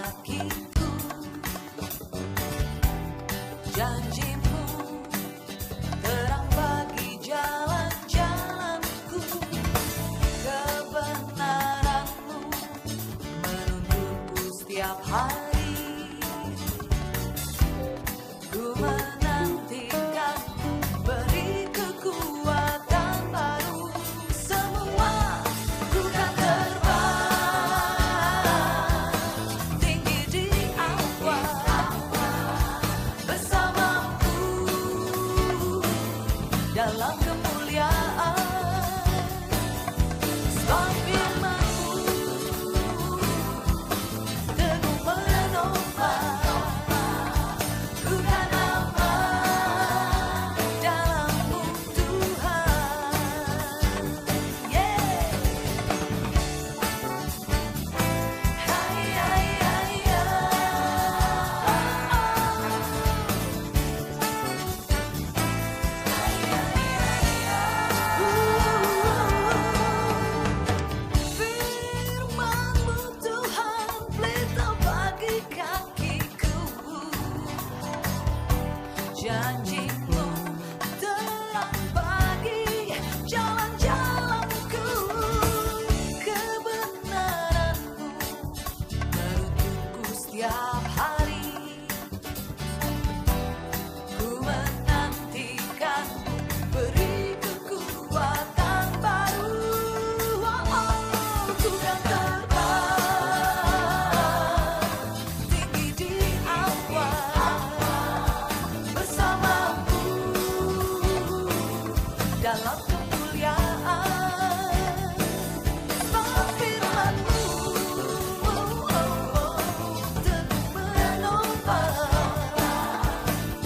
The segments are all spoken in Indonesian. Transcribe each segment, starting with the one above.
kakiku. Janjimu terang bagi jalan-jalanku. Kebenaranmu menuntunku setiap hari. Ku menantikan, beri kekuatan baru. Semua ku kan terbang tinggi di awan bersamamu dalam kemuliaan. Sebab firman-Mu teguh menopang. Ku kan aman dalam-Mu Tuhan. Yeah. Hai, hai, hai, Firman-Mu Tuhan, pelita bagi kakiku. Janji-Mu terang bagi jalan-jalanku. Kebenaran-Mu menuntunku setiap hari. Ku menantikan, beri kekuatan baru. Ku kan terbang tinggi di awan bersamamu dalam kemuliaan. Sebab firman-Mu teguh menopang.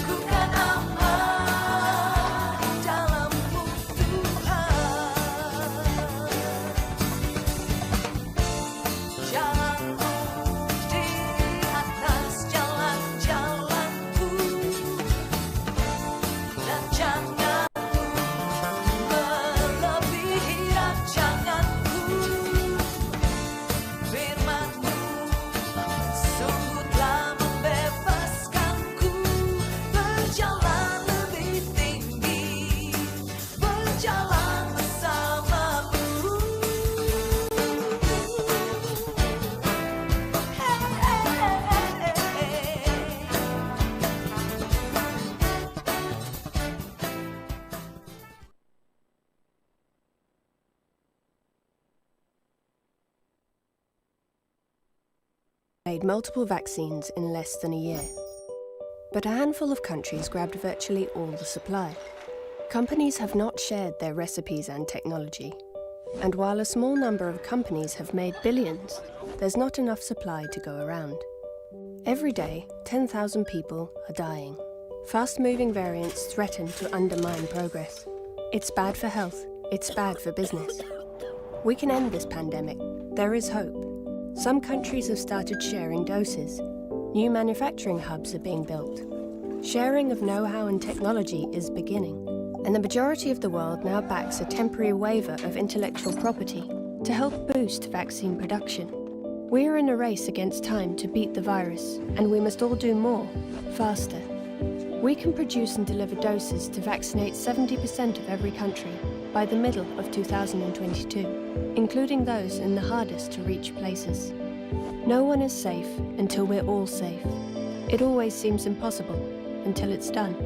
Ku kan aman dalam-Mu Tuhan. Jalanku di atas jalan-jalanku, dan jangan-Mu melebihi rancanganku. Firman-Mu sungguh telah membebaskanku, berjalan lebih tinggi, berjalan bersama-Mu. Made multiple vaccines in less than a year. But a handful of countries grabbed virtually all the supply. Companies have not shared their recipes and technology. And while a small number of companies have made billions, there's not enough supply to go around. Every day, 10,000 people are dying. Fast-moving variants threaten to undermine progress. It's bad for health, it's bad for business. We can end this pandemic. There is hope. Some countries have started sharing doses. New manufacturing hubs are being built. Sharing of know-how and technology is beginning. And the majority of the world now backs a temporary waiver of intellectual property to help boost vaccine production. We are in a race against time to beat the virus, and we must all do more, faster. We can produce and deliver doses to vaccinate 70% of every country by the middle of 2022, including those in the hardest to reach places. No one is safe until we're all safe. It always seems impossible until it's done.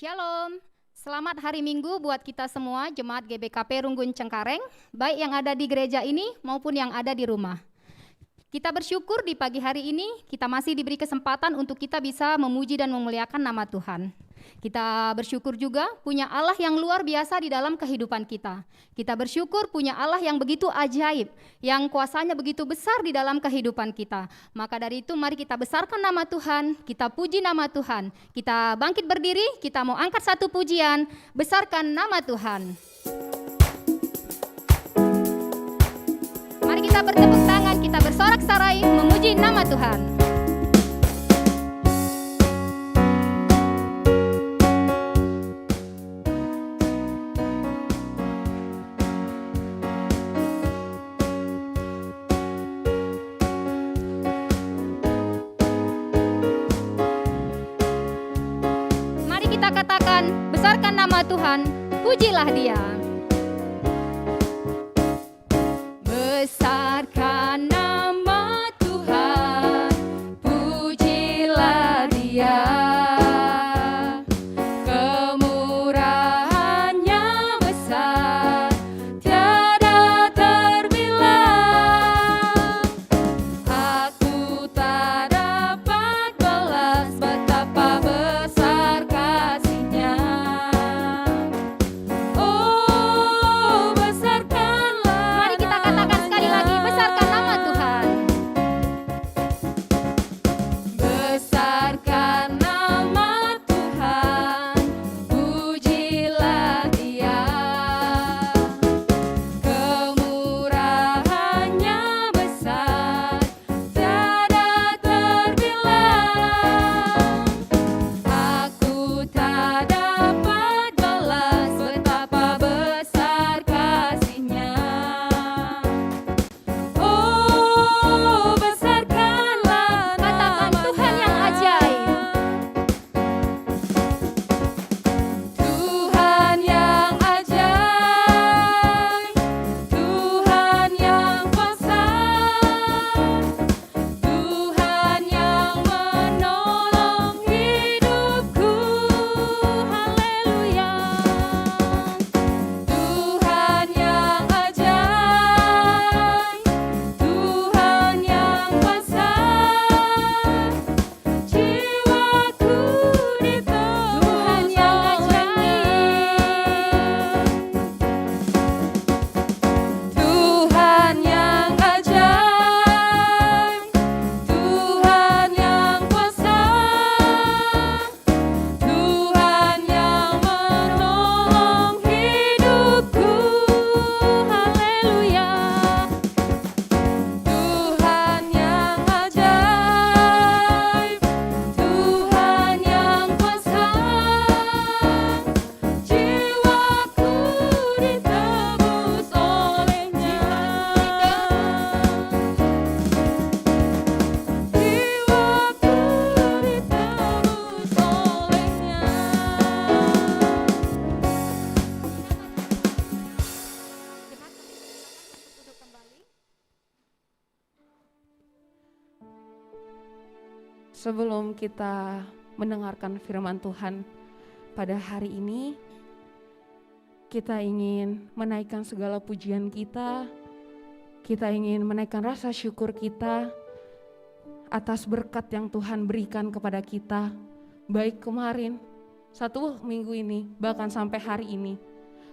Shalom, selamat hari Minggu buat kita semua Jemaat GBKP Runggun Cengkareng, baik yang ada di gereja ini maupun yang ada di rumah. Kita bersyukur di pagi hari ini kita masih diberi kesempatan untuk kita bisa memuji dan memuliakan nama Tuhan. Kita bersyukur juga punya Allah yang luar biasa di dalam kehidupan kita. Kita bersyukur punya Allah yang begitu ajaib, yang kuasanya begitu besar di dalam kehidupan kita. Maka dari itu mari kita besarkan nama Tuhan, kita puji nama Tuhan. Kita bangkit berdiri, kita mau angkat satu pujian, besarkan nama Tuhan. Mari kita bertepuk tangan, kita bersorak-sorai memuji nama Tuhan. Besarkan nama Tuhan, pujilah Dia. Besarkan nama Tuhan, pujilah Dia. Kemurahan-Nya besar, tiada terbilang. Aku tak dapat balas betapa besar kasih-Nya. Sebelum kita mendengarkan firman Tuhan pada hari ini, kita ingin menaikkan segala pujian kita ingin menaikkan rasa syukur kita atas berkat yang Tuhan berikan kepada kita, baik kemarin, 1 minggu ini, bahkan sampai hari ini.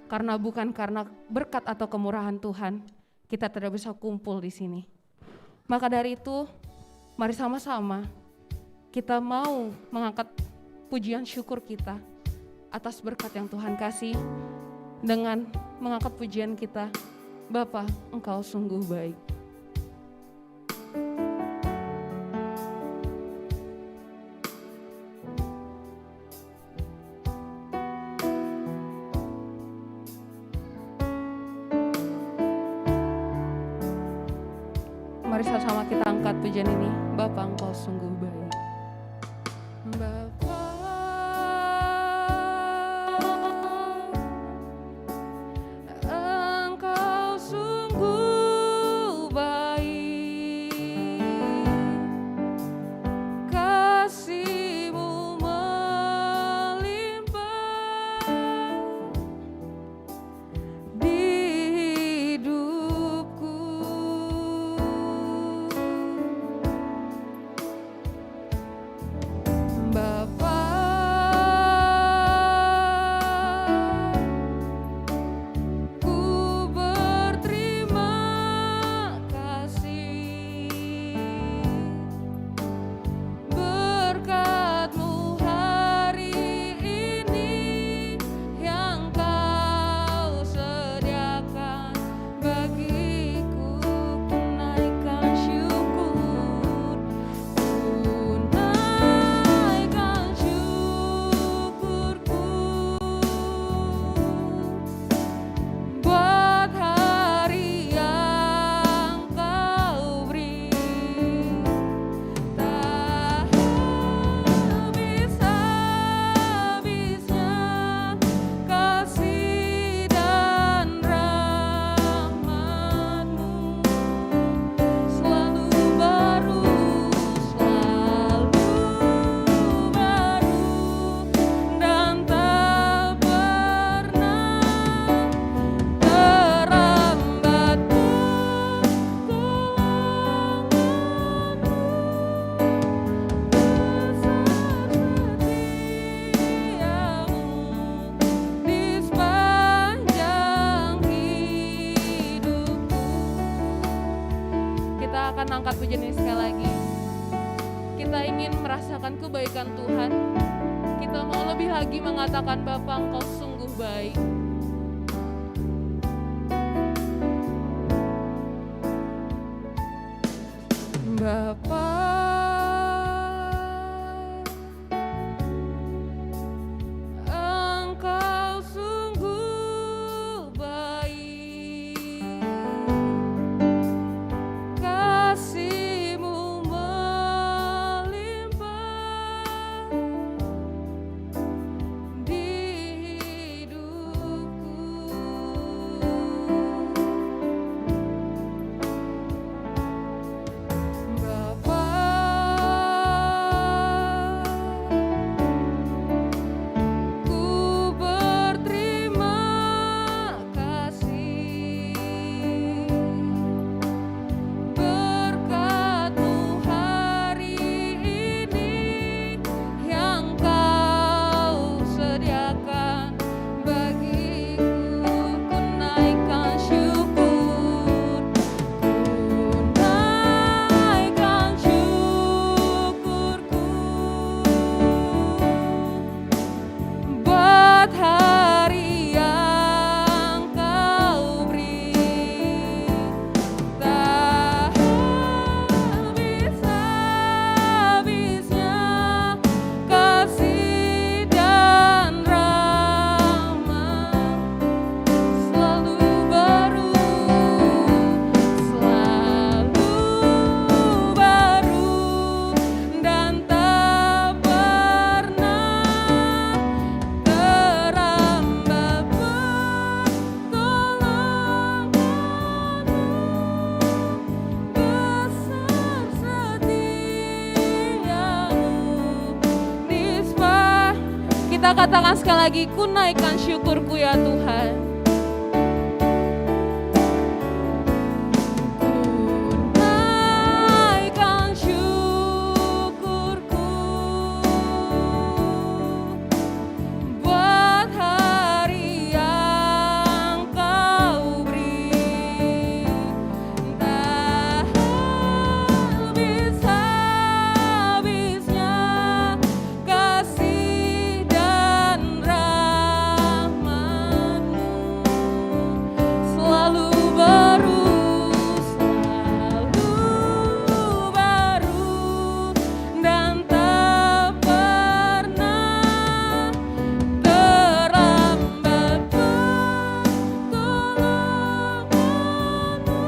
Karena bukan karena berkat atau kemurahan Tuhan, kita tidak bisa kumpul di sini. Maka dari itu, mari sama-sama kita mau mengangkat pujian syukur kita atas berkat yang Tuhan kasih dengan mengangkat pujian kita, Bapa, Engkau sungguh baik. Mari sama-sama kita angkat pujian ini, Bapa, Engkau sungguh baik. Bapa, Engkau sungguh baik, kasih-Mu melimpah. lagi mengatakan Bapa, Engkau sungguh baik. Bapa, Engkau sungguh baik, kasih-Mu melimpah di hidupku. Bapa, ku berterima kasih berkat-Mu hari ini yang Kau sediakan bagiku. Ku naikkan syukur, naikkan syukurku buat hari yang Kau beri. Tak habis-habisnya kasih dan rahmat, selalu baru, dan tak pernah terlambat. Pertolongan-Mu besar setiamu, nisbah. Kita katakan sekali lagi, ku naikkan syukurku ya Tuhan. Ku naikkan syukurku buat hari yang Kau beri. Tak habis-habisnya kasih dan rahmat-Mu, selalu baru, dan tak pernah terlambat. Pertolongan-Mu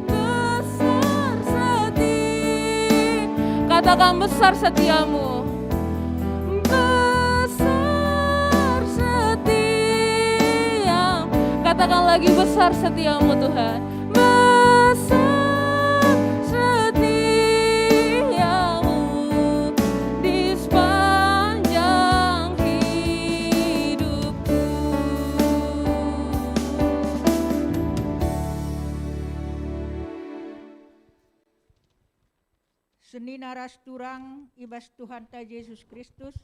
besar setia. Katakan besar setiamu. Besar setia. Katakan lagi, besar setiamu Tuhan. Besar setiamu di sepanjang hidupku. Seni naras turang ibas Tuhan ta Yesus Kristus,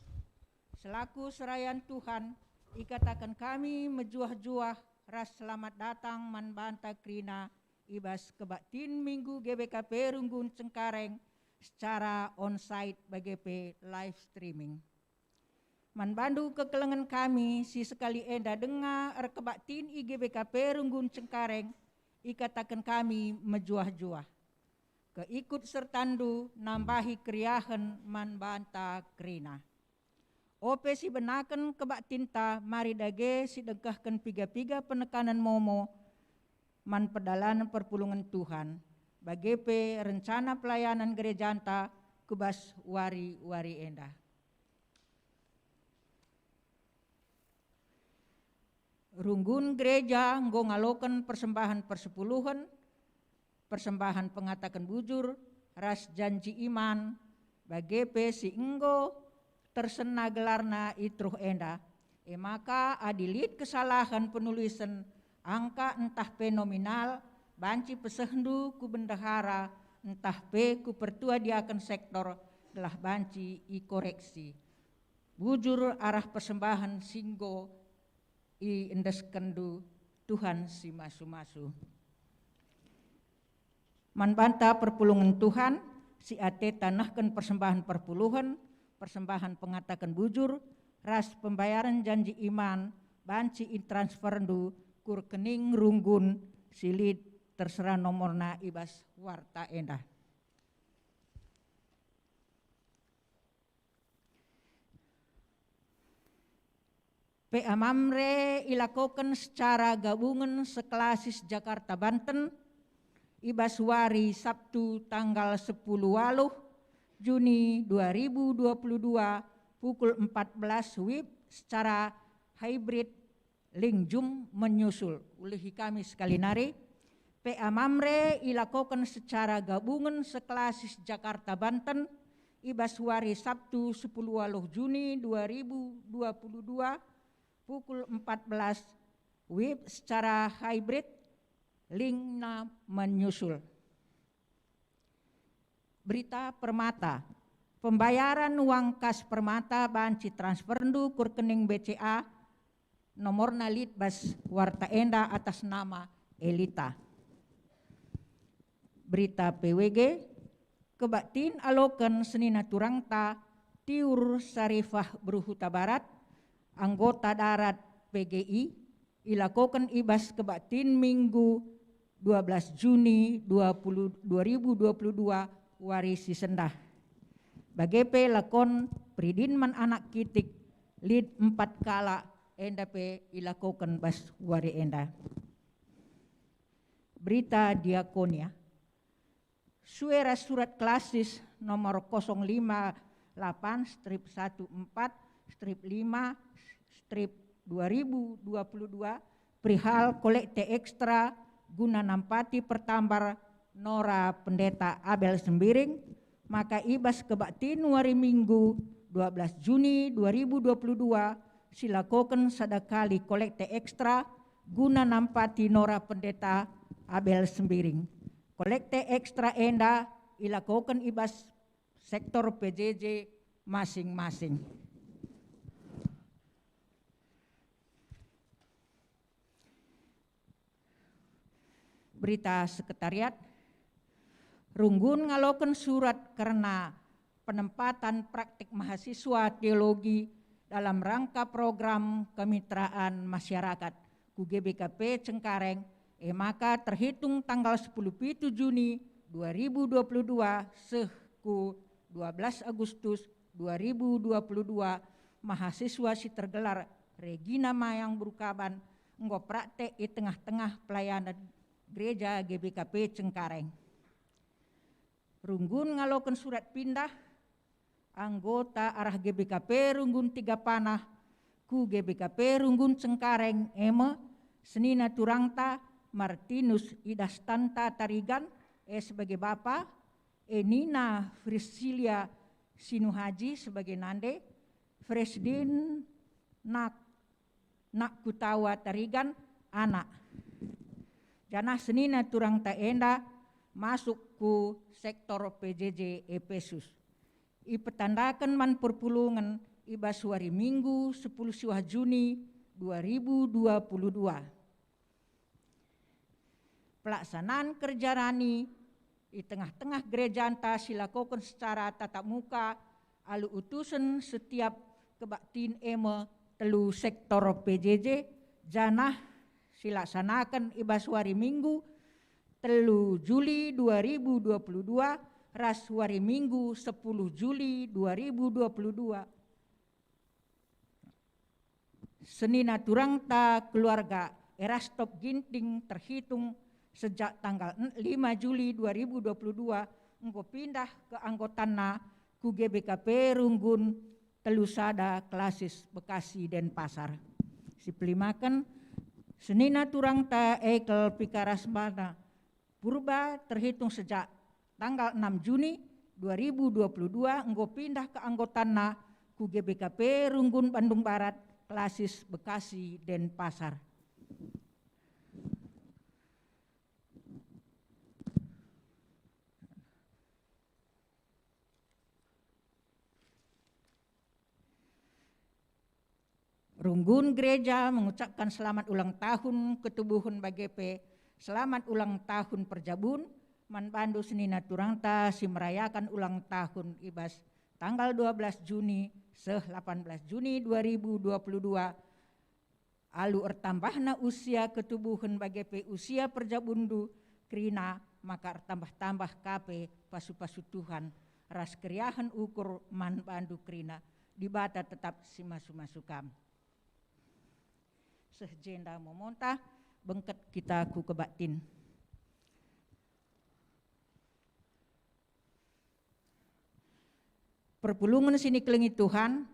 selaku serayan Tuhan, ikatakan kami mejuah-juah ras selamat datang man banta krina ibas kebaktin Minggu GBKP Runggun Cengkareng secara onsite BGP live streaming. Man bandu kekelengan kami si sekali enda dengar kebaktin IGBKP Runggun Cengkareng, ikatakan kami mejuah-juah. Keikut sertandu nambahi kriahen man banta krina. Ope si benaken kebak tinta mari dage si degahkan piga-piga penekanan momo man pedalanan perpulungan Tuhan. Bagepe rencana pelayanan gereja anta kubas wari-wari enda. Runggun gereja nggo ngaloken persembahan persepuluhan, persembahan pengatakan bujur, ras janji iman, bagepe si enggo tersena gelarna itruh enda. Maka adilit kesalahan penulisan angka entah pe nominal, banci pesehndu ku bendahara, entah pe ku pertua diakan sektor telah banci i koreksi. Bujur arah persembahan singgo i endeskendu Tuhan si masu-masu. Man banta perpulungan Tuhan, si ate tanahkan persembahan perpuluhan, persembahan pengatakan bujur, ras pembayaran janji iman, banci intransferdu, kur kening runggun, silit terserah nomorna ibas warta endah. PA Mamre ilakokan secara gabungan sekelasis Jakarta Banten ibas wari Sabtu tanggal 10 waluh Juni 2022 pukul 14 WIB secara hybrid link Zoom menyusul. Ulihi kami sekali nari. PA Mamre ilakokan secara gabungan sekelasis Jakarta Banten ibas wari Sabtu 10 waluh Juni 2022 pukul 14 WIB secara hybrid linknya menyusul. Berita Permata, pembayaran uang kas Permata banci transferdu ke rekening BCA nomor nalit bas warta enda atas nama Elita. Berita PWG, kebaktin alokan senina turangta tiur Sarifah Berhuta Barat anggota darat PGI ilakokan ibas kebaktin Minggu 12 Juni 2022 warisi sendah. Bagepe lakon pridinman anak kitik lid 4 kala enda pe ilakokan bas wari enda. Berita Diakonia, suara surat klasis nomor 005-8-1-5-2022 perihal kolekte ekstra guna nampati pertambar Nora Pendeta Abel Sembiring, maka ibas kebaktin wari Minggu 12 Juni 2022 silakokan sadakali kolekte ekstra guna nampati Nora Pendeta Abel Sembiring. Kolekte ekstra enda ilakokan ibas sektor PJJ masing-masing. Berita sekretariat, Runggun ngalokan surat karena penempatan praktik mahasiswa teologi dalam rangka program kemitraan masyarakat ku GBKP Cengkareng, maka terhitung tanggal 10 Juni 2022 sehku 12 Agustus 2022 mahasiswa si tergelar Regina Mayang Brukaban nggo praktek di tengah-tengah pelayanan gereja GBKP Cengkareng. Runggun ngalokan surat pindah anggota arah GBKP Runggun 3 Panah ku GBKP Runggun Cengkareng senina turangta Martinus Idastanta Tarigan sebagai bapa, Nina Frisilia Sinuhaji sebagai nande, Fresdin Nak Kutawa Tarigan anak. Janah senina turang ta enda masuk ku sektor PJJ Efesus. Ipetandakan man perpulungan ibas wari Minggu 10 siwah Juni 2022. Pelaksanaan kerja rani di tengah-tengah gereja anta silakokan secara tatap muka alu utusan setiap kebaktin telu sektor PJJ janah silaksanakan ibas wari Minggu 3 Juli 2022 ras wari Minggu 10 Juli 2022. Senina turangta keluarga Erastop Ginting terhitung sejak tanggal 5 Juli 2022 engko pindah ke anggotana ku GBKP Runggun Telusada Klasis Bekasi Denpasar. Sipelimaken senina turangta Ekel Pikarasmana Purba terhitung sejak tanggal 6 Juni 2022 engko pindah ke anggotana ku GBKP Runggun Bandung Barat Klasis Bekasi Denpasar. Runggun Gereja mengucapkan selamat ulang tahun ketubuhan BGP, selamat ulang tahun Perjabun, manbandu senina turangta si merayakan ulang tahun ibas tanggal 12 Juni seh 18 Juni 2022 alu ertambahna usia ketubuhan bagi usia perjabundu krina maka tambah-tambah kape pasu-pasu Tuhan ras keriahan ukur man bandu krina dibata tetap si masu-masukam. Sehjenda memontah bengket kita ku kebatin. Perpulungan sini kelengi Tuhan,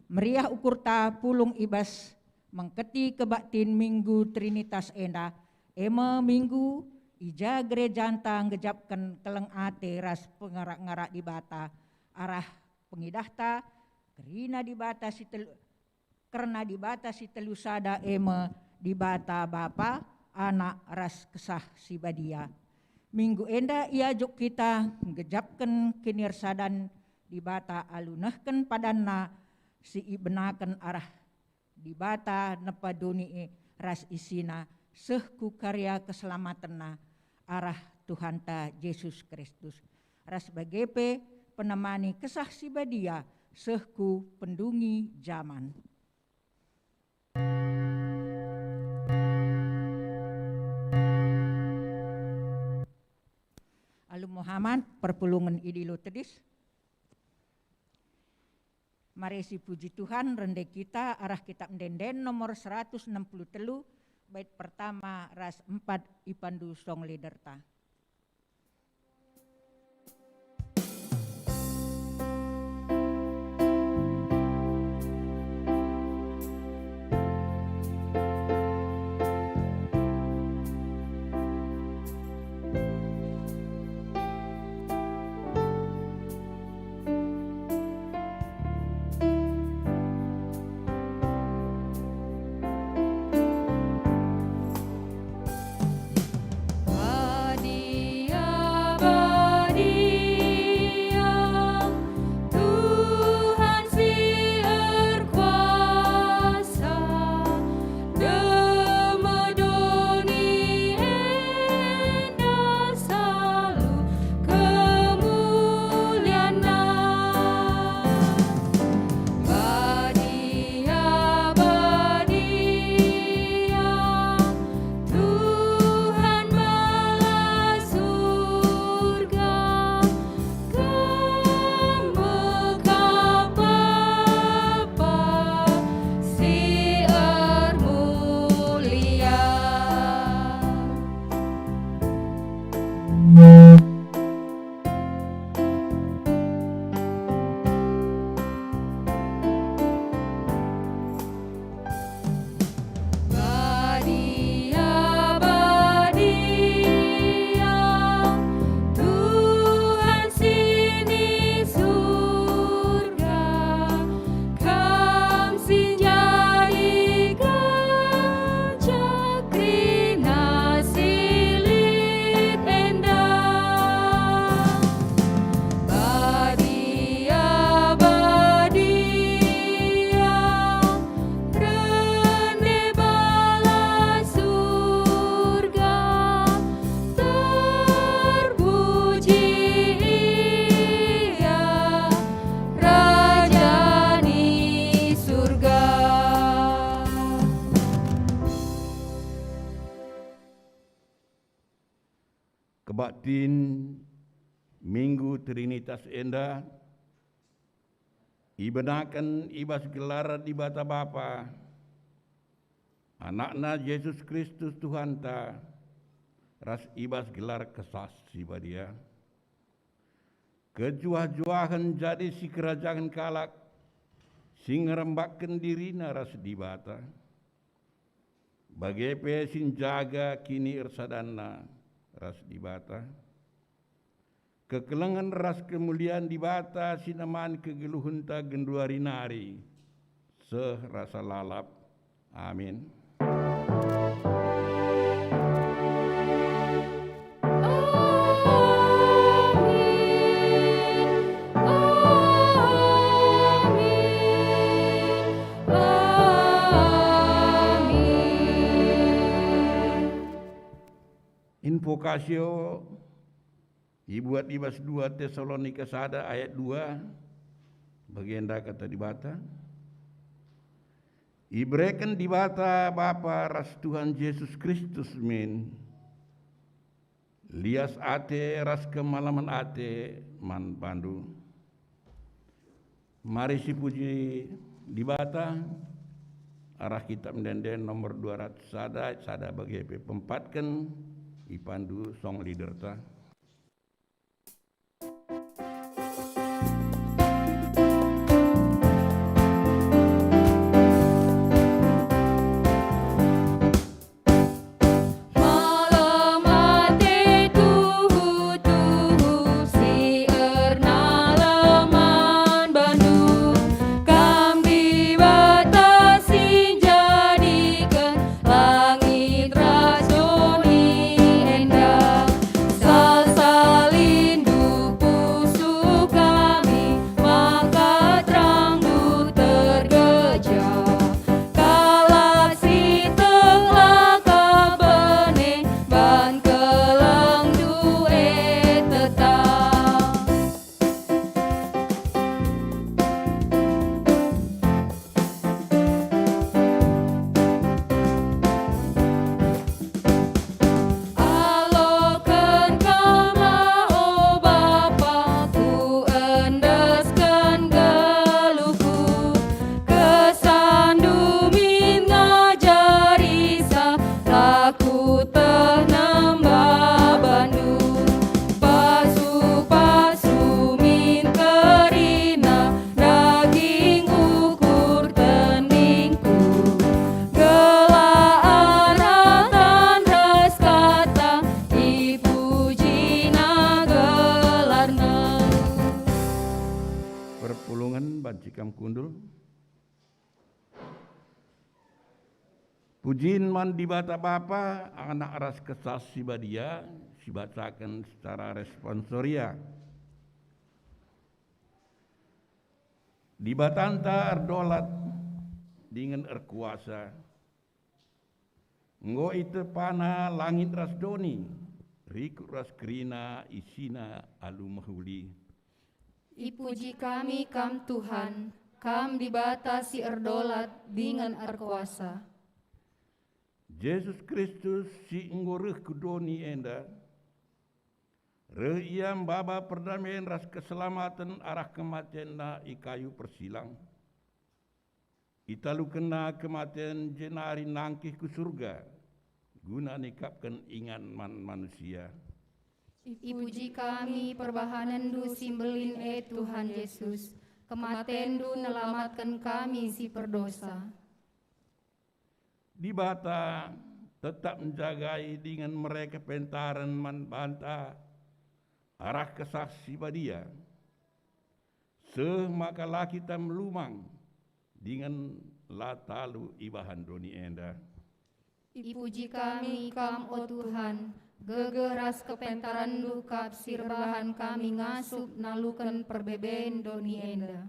meriah ukur ta pulung ibas mengketi kebatin minggu Trinitas enda, ema minggu ija gereja antang gejapkan keleng ate ras pengarak-ngarak di bata, arah pengidahta kerina di bata si karena di bata si telusada ema di bata bapa anak ras kesah si badia. Minggu enda ia juk kita gejapkan kinirsadan di bata alunahkan padanna si ibenakan arah di bata nepaduni ras isina sehku karya keselamatanna arah Tuhan ta Yesus Kristus ras bagepe penemani kesah si badia sehku pendungi zaman. Alu Muhammad perpulungan idilo tedis. Mari si puji Tuhan rende kita arah kitab Denden nomor 163 bait pertama ras 4 ipandu song liderta. Kebaktin Minggu Trinitas enda ibenakan ibas gelar di bata Bapa anakna Yesus Kristus Tuhan ta ras ibas gelar kesas si badia kejuah-juahan jadi si kerajaan kalak sing ngerembakken dirina ras di bata bagepe sin jaga kini irsadanna ras di bata kekelengan ras kemuliaan di bata sinaman kegeluhunta genduari nari seh rasa lalap amin. Invokasio dibuat di bas 2 Tesalonika 1 ayat 2 Bagenda kata di bata. Ibreken di bata Bapa ras Tuhan Yesus Kristus min. Lias ate ras kemalaman ate man pandu. Mari si puji di bata. Arah kitab mendenden nomor 200 sada bagi pempatkan ipandu song leader ta. Bancikam kundul. Pujiin man di bata Bapa, anak ras kesas si badia, dibacakan secara responsoria. Di batanta erdolat dengan erkuasa. Ngo itu pana langit ras doni, rikut ras kerina isina alu mahuli. Ipuji kami kam Tuhan, kam dibatasi erdolat dengan erkuasa. Yesus Kristus si ngoreh kudoni enda, reiam baba perdamaian ras keselamatan arah kematian na ikayu persilang. Italu kena kematian jenari nangkih ke surga, guna nikapkan ingan manusia. Ipuji kami perbahanan du simbelin Tuhan Yesus, kematian du nelamatkan kami si perdosa. Di bata tetap menjagai dengan mereka pentaran man banta arah kesaksi badia. Semakalah kita melumang dengan latalu ibahan doni enda. Ipuji kami kam o Tuhan, gegeras kepentaran dukap sirbahan kami ngasup nalukan perbeben doni enda.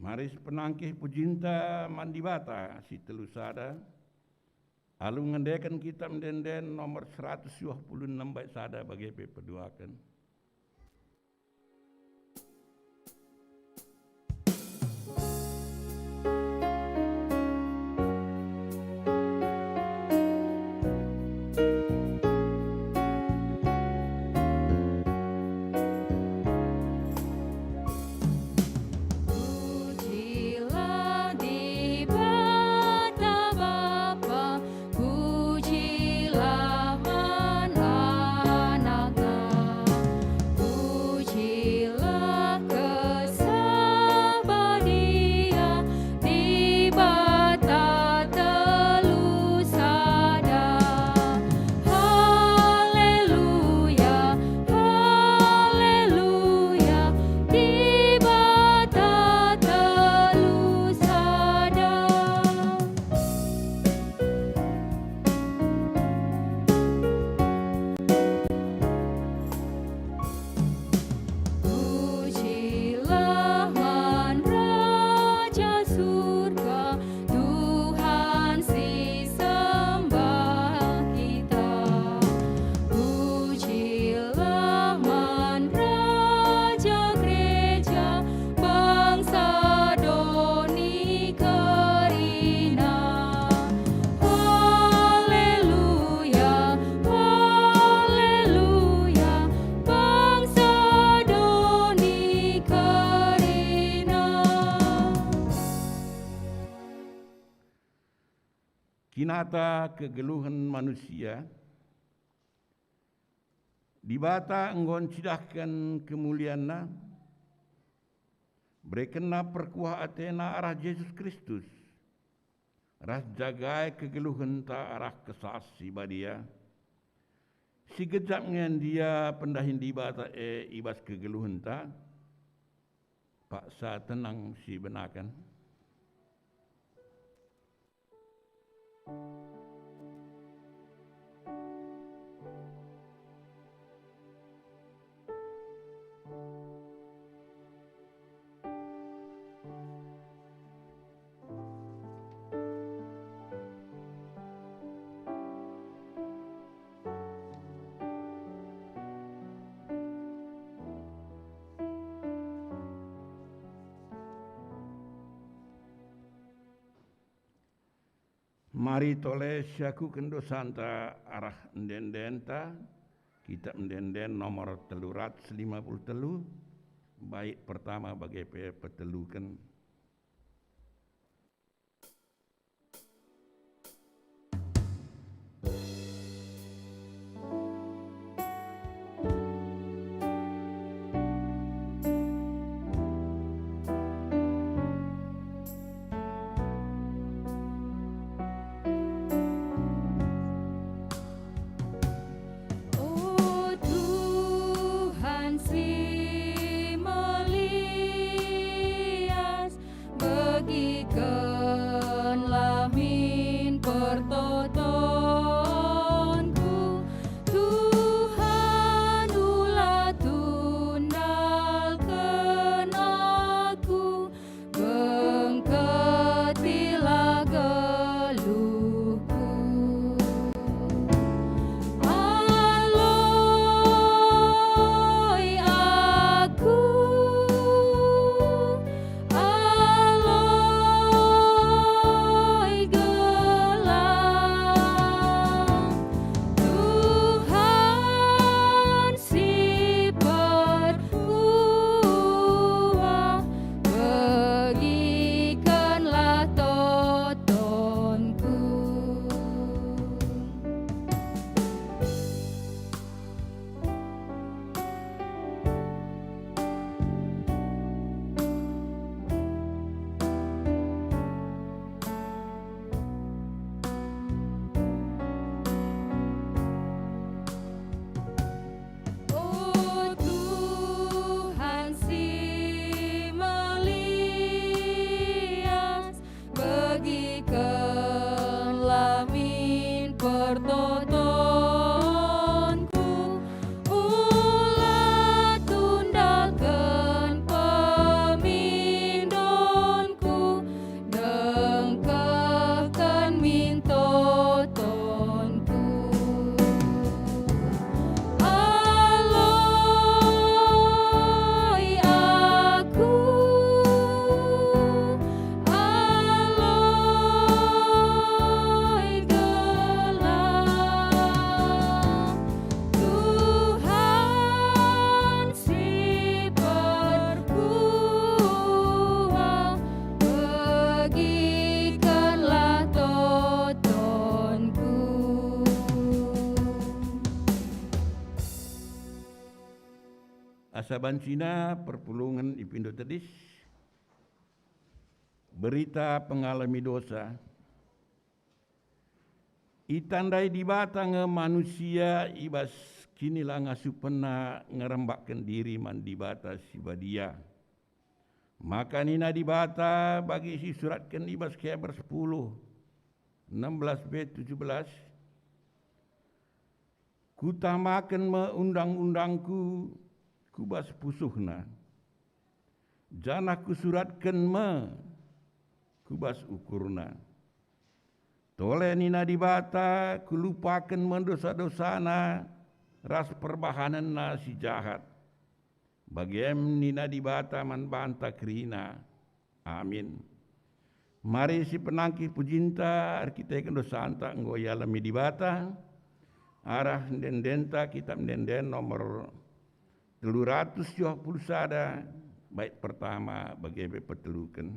Mari penangkih pujinta mandibata si telusada. Alu ngendekan kita mendenden nomor 126 baik sada bagi peduakan. Pujilah man anak-anak. kinata kegeluhan manusia, dibata enggon cidahkan kemuliaanna, berikanna perkuah atena arah Yesus Kristus, ras jagai kegeluhan ta arah kesasi badia, si gejap ngen dia pendahin dibata ibas kegeluhan ta, paksa tenang si benakan. Mari toleh syaku kendo santa arah ndendenta, kitab ndenden nomor 353, baik pertama bagi petelukan. Oh Tuhan si melias, bagikanlah min pertotonku. Tuhan ulah tundalkan aku, bengketilah geluhku. Aloi aku, aloi gelang, Tuhan si berkuah, bagikanlah totonku. Oh Tuhan si melias, bagikanlah min pertotonku. Ulah tundalkan pemindonku, dengkehkan min totonku. Aloi aku, aloi gelang, Tuhan si berkuah, bagikanlah totonku. Asaban Cina perpulungan ipindo tedis, berita pengalami dosa, itandai di batang manusia ibas kinilah ngasu pena ngerembakkan diri man di bata si badia. Maka nina di bata bagi si suratkan ibas Kabar 10, 16b 17, kutamakan me undang-undangku kubas pusuhna, janah kusuratkan me kubas ukurna. Toleh nina di bata kulupakan mendosa-dosana, ras perbahananna si jahat. Bagiem nina di bata man banta krina. Amin. Mari si penangki pujinta arkitek dosanta nggoyalami di bata, arah ndendenta kitab ndenden nomor 320 sada, baik pertama bagi petelukan.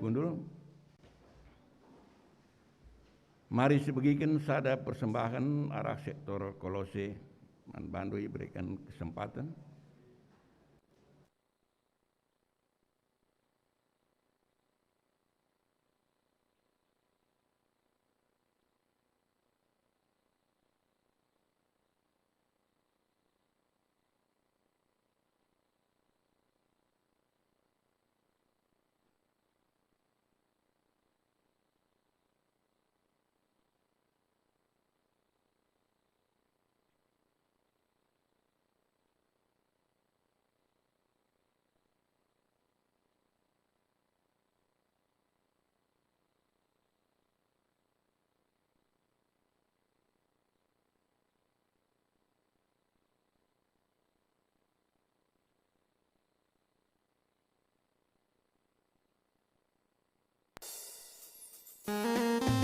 kundul. Mari sebagikan sada persembahan arah sektor Kolose. Man Bandui berikan kesempatan. Keluar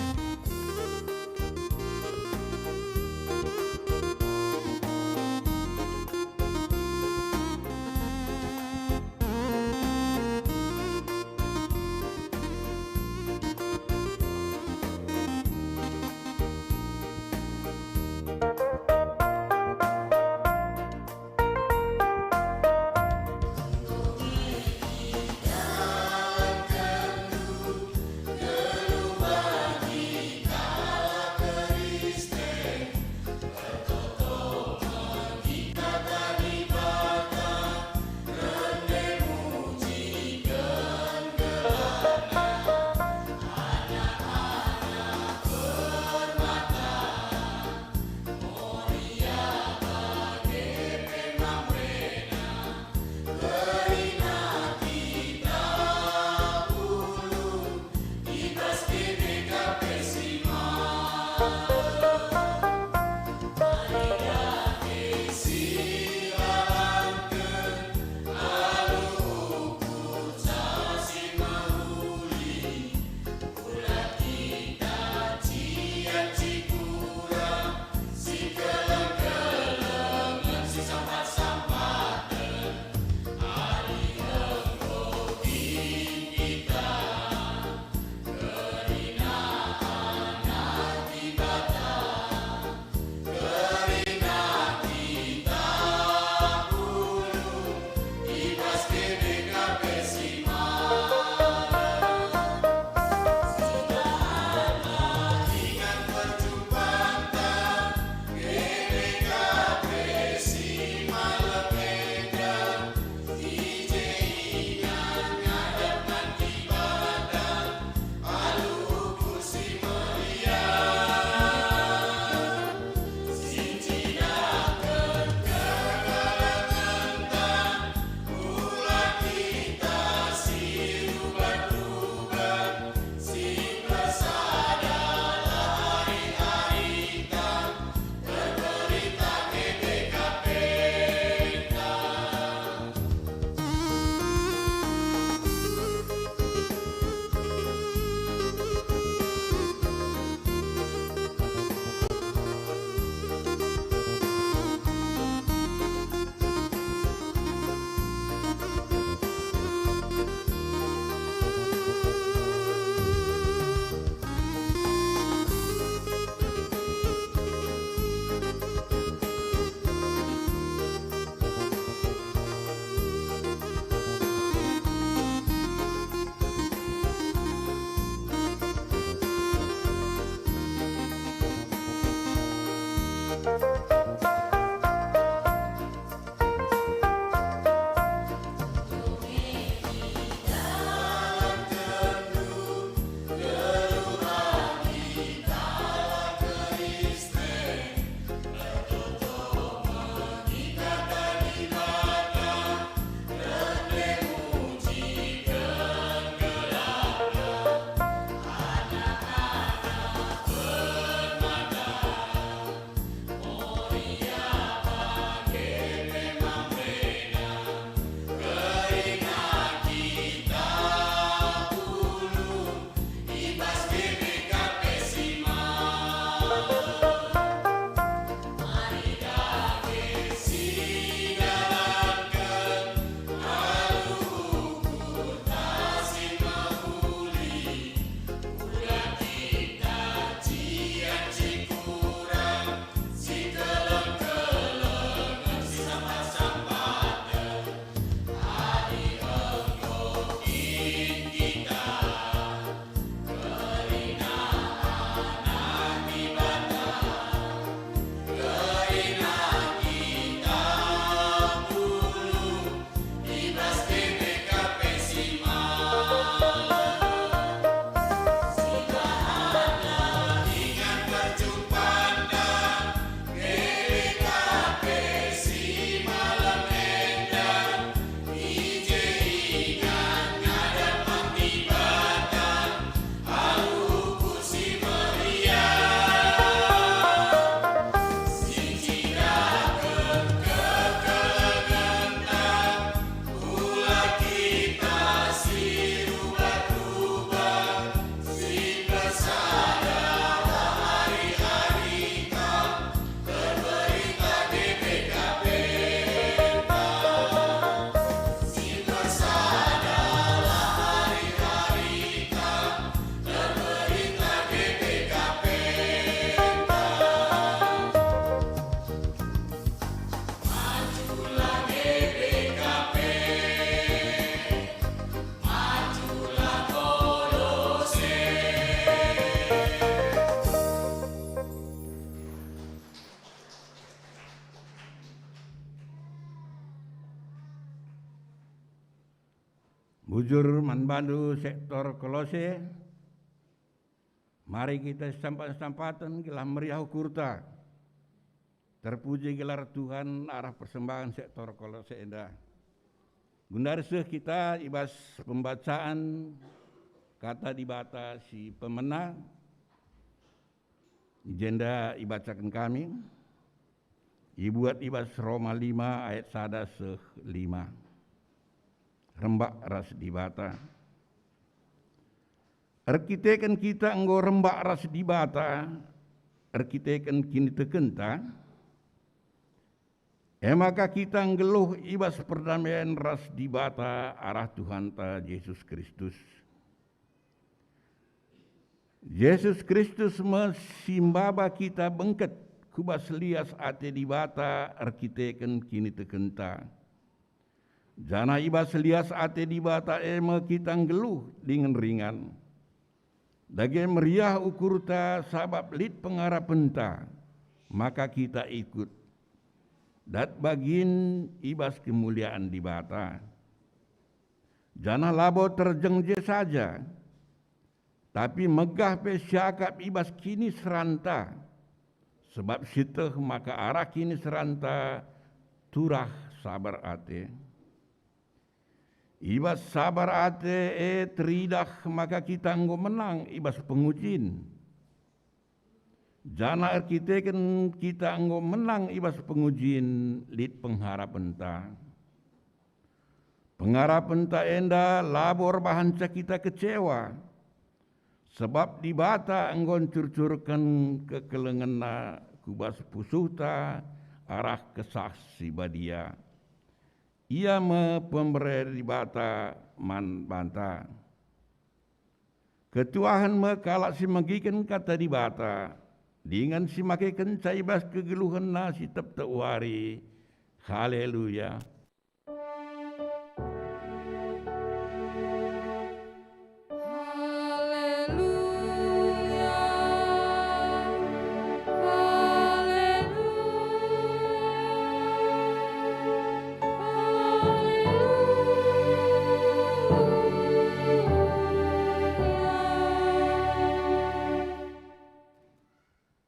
Bujur manbandu sektor Kolose, mari kita sampan-sampatan gelar meriah kurta. Terpuji gelar Tuhan arah persembahan sektor Kolose endah. Gundarseh kita ibas pembacaan kata dibata si pemena. Jenda ibacakan kami. Ibuat ibas Roma 5 ayat 1 5. Rembak ras dibata. Arkitekan kita enggo rembak ras dibata. Arkitekan kini tekenta. Maka kita nggeluh ibas perdamaian ras dibata arah Tuhan ta Yesus Kristus. Yesus Kristus mesimbaba kita bengket kubas lias ate dibata arkitekan kini tekenta. Jana ibas lias ate dibata kita nggeluh dengan ringan. Dage meriah ukurta sabab lit pengarapenta, maka kita ikut. Dat bagin ibas kemuliaan dibata. Jana labo terjengje saja, tapi megah pe syakap ibas kini seranta. Sebab siteh maka arah kini seranta turah sabar ate. Ibas sabar ate teridah maka kita enggo menang ibas pengujin. Jana arkitekan kita enggo menang ibas pengujin lit pengharapan ta. Pengharapan ta enda labor bahanca kita kecewa. Sebab dibata enggo curcurkan kekelengena kubas pusuhta arah kesah si badia. Ia pemberi dibata man banta. Ketuahan kalak si magikan kata dibata. Dengan si makikan caibas kegeluhan nasi tep tewari. Haleluya.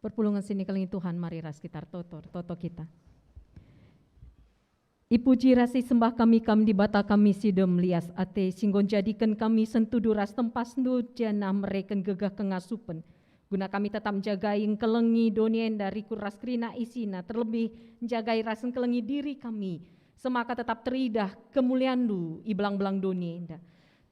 Perpulungan sini kelingi Tuhan, mari ras kita toto kita. Ipuji rasi sembah kami di bata kami sidem lias ate, singgon jadikan kami sentudu ras tempas nu jana mereken gegah kengasupen. Guna kami tetap menjagai kelengi donien dari kuras krina isina, terlebih menjagai rasen kelengi diri kami. Semaka tetap teridah kemuliandu iblang-belang donienda.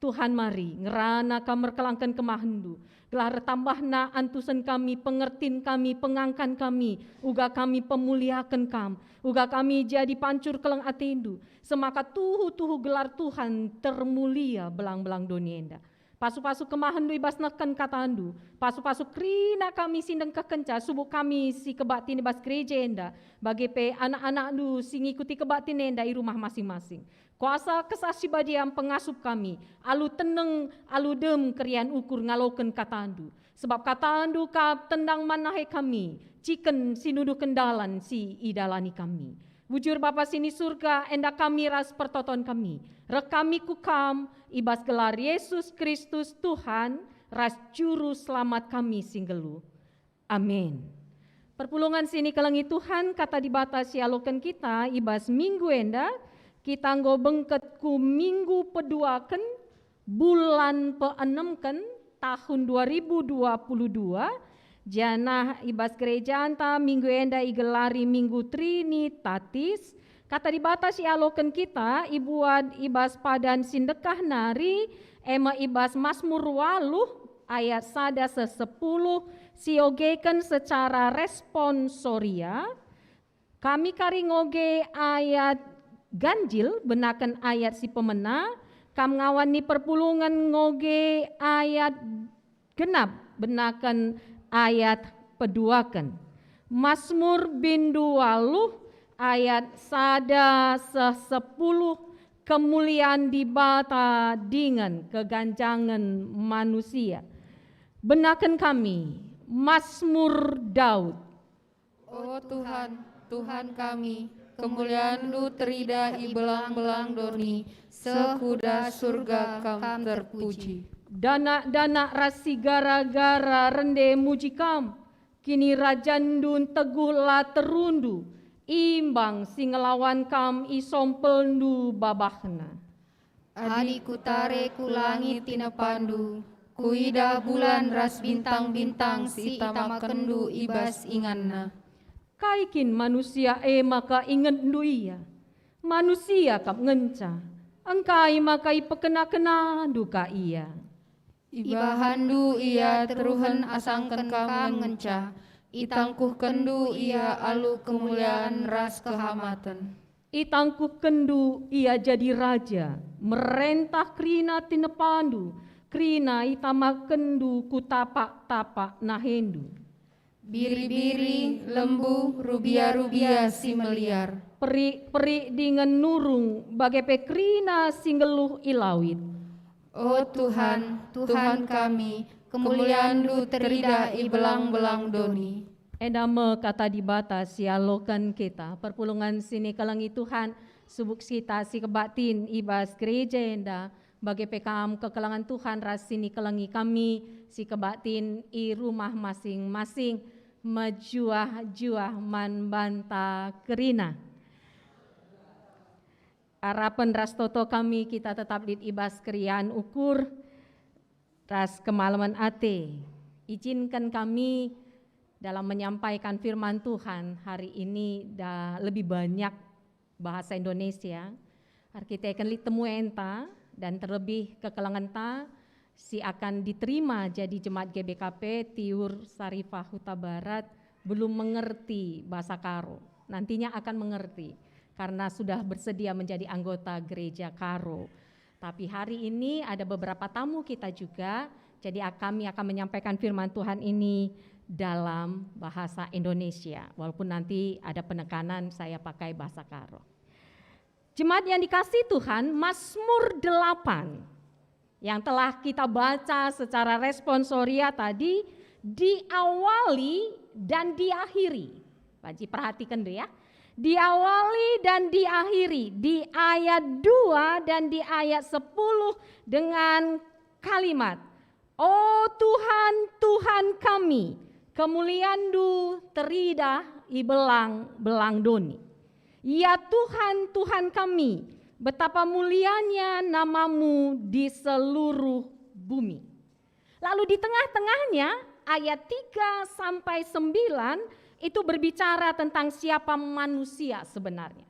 Tuhan mari ngerana kamer kelangkan kemahendu. Gelar tambahna antusan kami, pengertin kami, pengangkan kami, uga kami pemuliakan kam, uga kami jadi pancur keleng atindu. Semaka tuhu gelar Tuhan termulia belang-belang donienda. Pasu-pasu kemahendu ibas neken katandu, pasu-pasu krina kami sindeng kekenca, subuh kami si kebatin ibas gereja enda, bagi pe anak-anak du si ngikuti kebatin enda di rumah masing-masing. Kuasa kesasi badiam pengasup kami, alu teneng, alu dem kerian ukur ngaloken katandu. Sebab katandu kap tendang manahe kami, ciken sinuduh kendalan si idalani kami. Bujur Bapa sini surga, enda kami ras pertoton kami. Rekami kukam, ibas gelar Yesus Kristus Tuhan, ras juru selamat kami singgelu. Amin. Perpulungan sini kelengi Tuhan, kata dibatasi aloken kita, ibas minggu enda, kita nggo bengket ku minggu peduaken bulan peenemken tahun 2022 janah ibas gereja anta minggu enda igelari minggu Trinitatis kata dibatasi aloken kita ibuat ibas padan sindekah nari ema ibas Mazmur 8 ayat 1-10 siogekan secara responsoria kami kari ngoge ayat ganjil benakan ayat si pemena, kam ngawani perpulungan ngoge ayat genap benakan ayat peduakan. Mazmur bin 20 ayat 1-10 kemuliaan dibata dengan keganjangan manusia. Benakan kami, Mazmur Daud. Oh Tuhan, Tuhan kami, kemuliaan lu terida i belang-belang doni, sekuda surga kam terpuji. Dana-dana rasi gara-gara rende muji kam, kini rajandun teguhlah terundu, imbang si ngelawan kam isompelndu babahna. Adi kutare ku langit tina pandu, kuida bulan ras bintang-bintang si itama kendu ibas inganna. Kaikin manusia maka inget ndu iya, manusia kap ngenca, engkai makai pekena-kena duka iya. Ibahandu ia teruhen asangken kam ngenca, itangkuh kendu ia alu kemuliaan ras kehamatan. Itangkuh kendu ia jadi raja, merentah krina tinepandu, krina itama kendu kutapak-tapak nahendu. Biri-biri, lembu, rubia-rubia si meliar. Peri-peri dengan nurung, bagai pekrina singgeluh ilawit. Oh Tuhan, Tuhan kami, kemuliaan lu terida i belang-belang doni. Edame kata di batas sialokan kita, perpulungan sini kelangi Tuhan, subuk sita si kebatin ibas gereja enda, bagi pekam kekelangan Tuhan ras sini kelangi kami, si kebatin i rumah masing-masing, majuah-juah man banta kerina. Harapan ras toto kami kita tetap lid ibas kerian ukur, ras kemalaman ate, izinkan kami dalam menyampaikan firman Tuhan hari ini lebih banyak bahasa Indonesia. Kita akan temu enta dan terlebih kekelangan ta si akan diterima jadi jemaat GBKP Tiur Sarifah Huta Barat belum mengerti bahasa Karo. Nantinya akan mengerti karena sudah bersedia menjadi anggota gereja Karo. Tapi hari ini ada beberapa tamu kita juga, jadi kami akan menyampaikan firman Tuhan ini dalam bahasa Indonesia, walaupun nanti ada penekanan saya pakai bahasa Karo. Jemaat yang dikasih Tuhan, Mazmur 8 yang telah kita baca secara responsoria tadi diawali dan diakhiri. Pak Ji perhatikan dulu ya. Diawali dan diakhiri di ayat 2 dan di ayat 10 dengan kalimat, Oh Tuhan, Tuhan kami, kemuliaan-Du terida i belang-belang doni. Ya Tuhan, Tuhan kami, betapa mulianya namamu di seluruh bumi. Lalu di tengah-tengahnya ayat 3 sampai 9 itu berbicara tentang siapa manusia sebenarnya.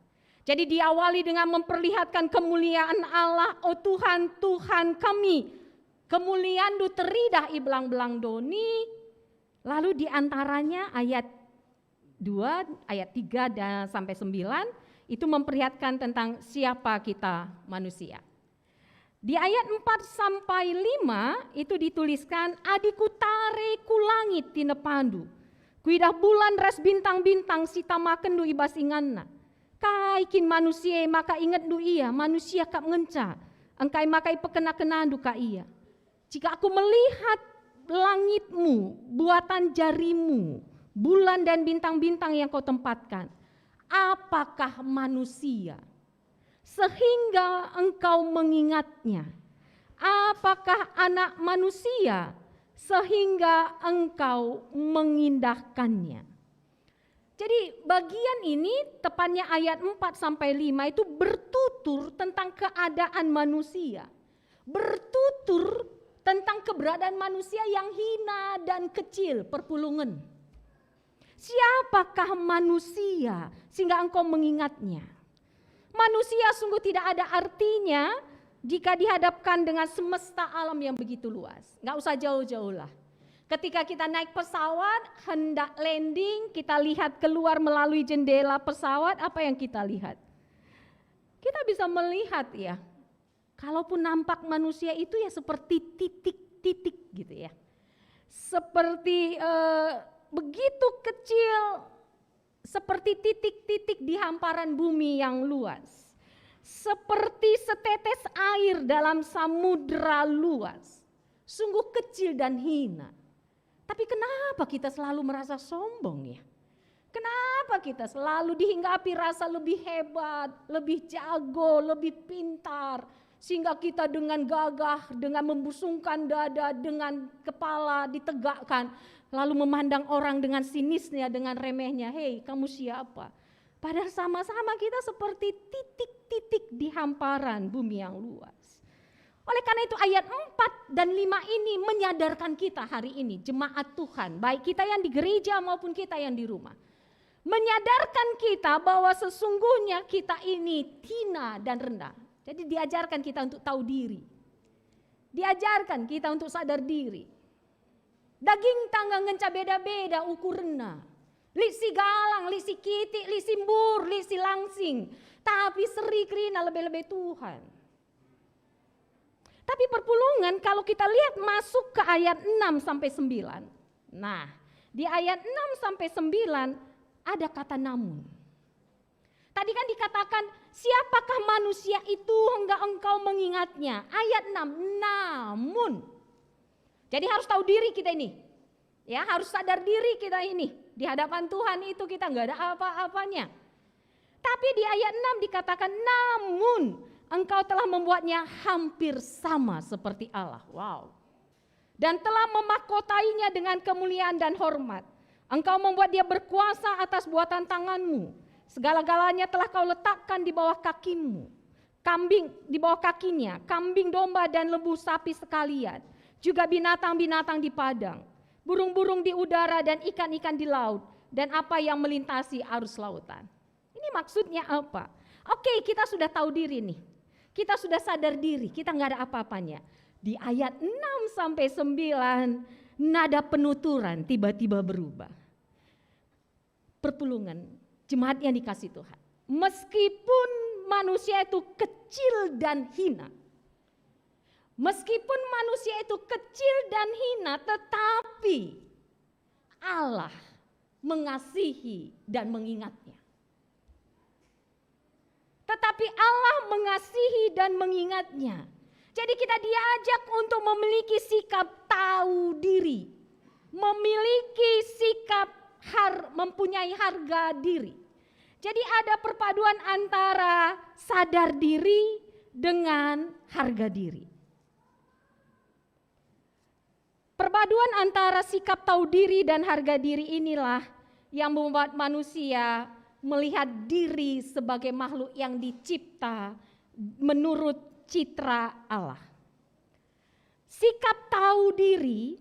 Jadi diawali dengan memperlihatkan kemuliaan Allah, oh Tuhan, Tuhan kami, kemuliaan-Du teridah i belang-belang doni. Lalu di antaranya ayat 2, ayat 3 dan sampai 9 itu memperlihatkan tentang siapa kita manusia. Di ayat 4 sampai 5 itu dituliskan adiku tare ku langit tina pandu. Kuidah bulan ras bintang-bintang sita makendu ibas inganna. Kaikin manusia maka ingat du ia manusia kap ngenca. Engkai makai pekena-kenandu ka ia. Jika aku melihat langitmu, buatan jarimu, bulan dan bintang-bintang yang kau tempatkan, apakah manusia sehingga engkau mengingatnya? Apakah anak manusia sehingga engkau mengindahkannya? Jadi bagian ini tepatnya ayat 4 sampai 5 itu bertutur tentang keadaan manusia. Bertutur tentang keberadaan manusia yang hina dan kecil, perpulungan. Siapakah manusia sehingga engkau mengingatnya? Manusia sungguh tidak ada artinya jika dihadapkan dengan semesta alam yang begitu luas. Nggak usah jauh-jauh lah. Ketika kita naik pesawat, hendak landing, kita lihat keluar melalui jendela pesawat, apa yang kita lihat? Kita bisa melihat ya, kalaupun nampak manusia itu ya seperti titik-titik gitu ya. Seperti begitu kecil, seperti titik-titik di hamparan bumi yang luas. Seperti setetes air dalam samudera luas. Sungguh kecil dan hina. Tapi kenapa kita selalu merasa sombong ya? Kenapa kita selalu dihinggapi rasa lebih hebat, lebih jago, lebih pintar, sehingga kita dengan gagah, dengan membusungkan dada, dengan kepala ditegakkan, lalu memandang orang dengan sinisnya, dengan remehnya. Hei, kamu siapa? Padahal sama-sama kita seperti titik-titik di hamparan bumi yang luas. Oleh karena itu ayat 4 dan 5 ini menyadarkan kita hari ini, jemaat Tuhan, baik kita yang di gereja maupun kita yang di rumah. Menyadarkan kita bahwa sesungguhnya kita ini hina dan rendah. Jadi diajarkan kita untuk tahu diri. Diajarkan kita untuk sadar diri. Daging tangga ngenca beda-beda ukurna. Lisi galang, lisi kitik, lisi mbur, lisi langsing. Tapi seri kerina lebih-lebih Tuhan. Tapi perpulungan kalau kita lihat masuk ke ayat 6 sampai 9. Nah, di ayat 6 sampai 9 ada kata namun. Tadi kan dikatakan siapakah manusia itu hingga engkau mengingatnya. Ayat 6, namun. Jadi harus tahu diri kita ini. Ya, harus sadar diri kita ini. Di hadapan Tuhan itu kita enggak ada apa-apanya. Tapi di ayat 6 dikatakan namun engkau telah membuatnya hampir sama seperti Allah. Wow. Dan telah memahkotainya dengan kemuliaan dan hormat. Engkau membuat dia berkuasa atas buatan tanganmu. Segala-galanya telah kau letakkan di bawah kakimu. Kambing di bawah kakinya, kambing domba dan lembu sapi sekalian. Juga binatang-binatang di padang, burung-burung di udara dan ikan-ikan di laut. Dan apa yang melintasi arus lautan. Ini maksudnya apa? Oke, kita sudah tahu diri nih. Kita sudah sadar diri, kita nggak ada apa-apanya. Di ayat 6 sampai 9, nada penuturan tiba-tiba berubah. Perpulungan, jemaat yang dikasih Tuhan. Meskipun manusia itu kecil dan hina. Meskipun manusia itu kecil dan hina, tetapi Allah mengasihi dan mengingatnya. Tetapi Allah mengasihi dan mengingatnya. Jadi kita diajak untuk memiliki sikap tahu diri. Memiliki sikap mempunyai harga diri. Jadi ada perpaduan antara sadar diri dengan harga diri. Perpaduan antara sikap tahu diri dan harga diri inilah yang membuat manusia melihat diri sebagai makhluk yang dicipta menurut citra Allah. Sikap tahu diri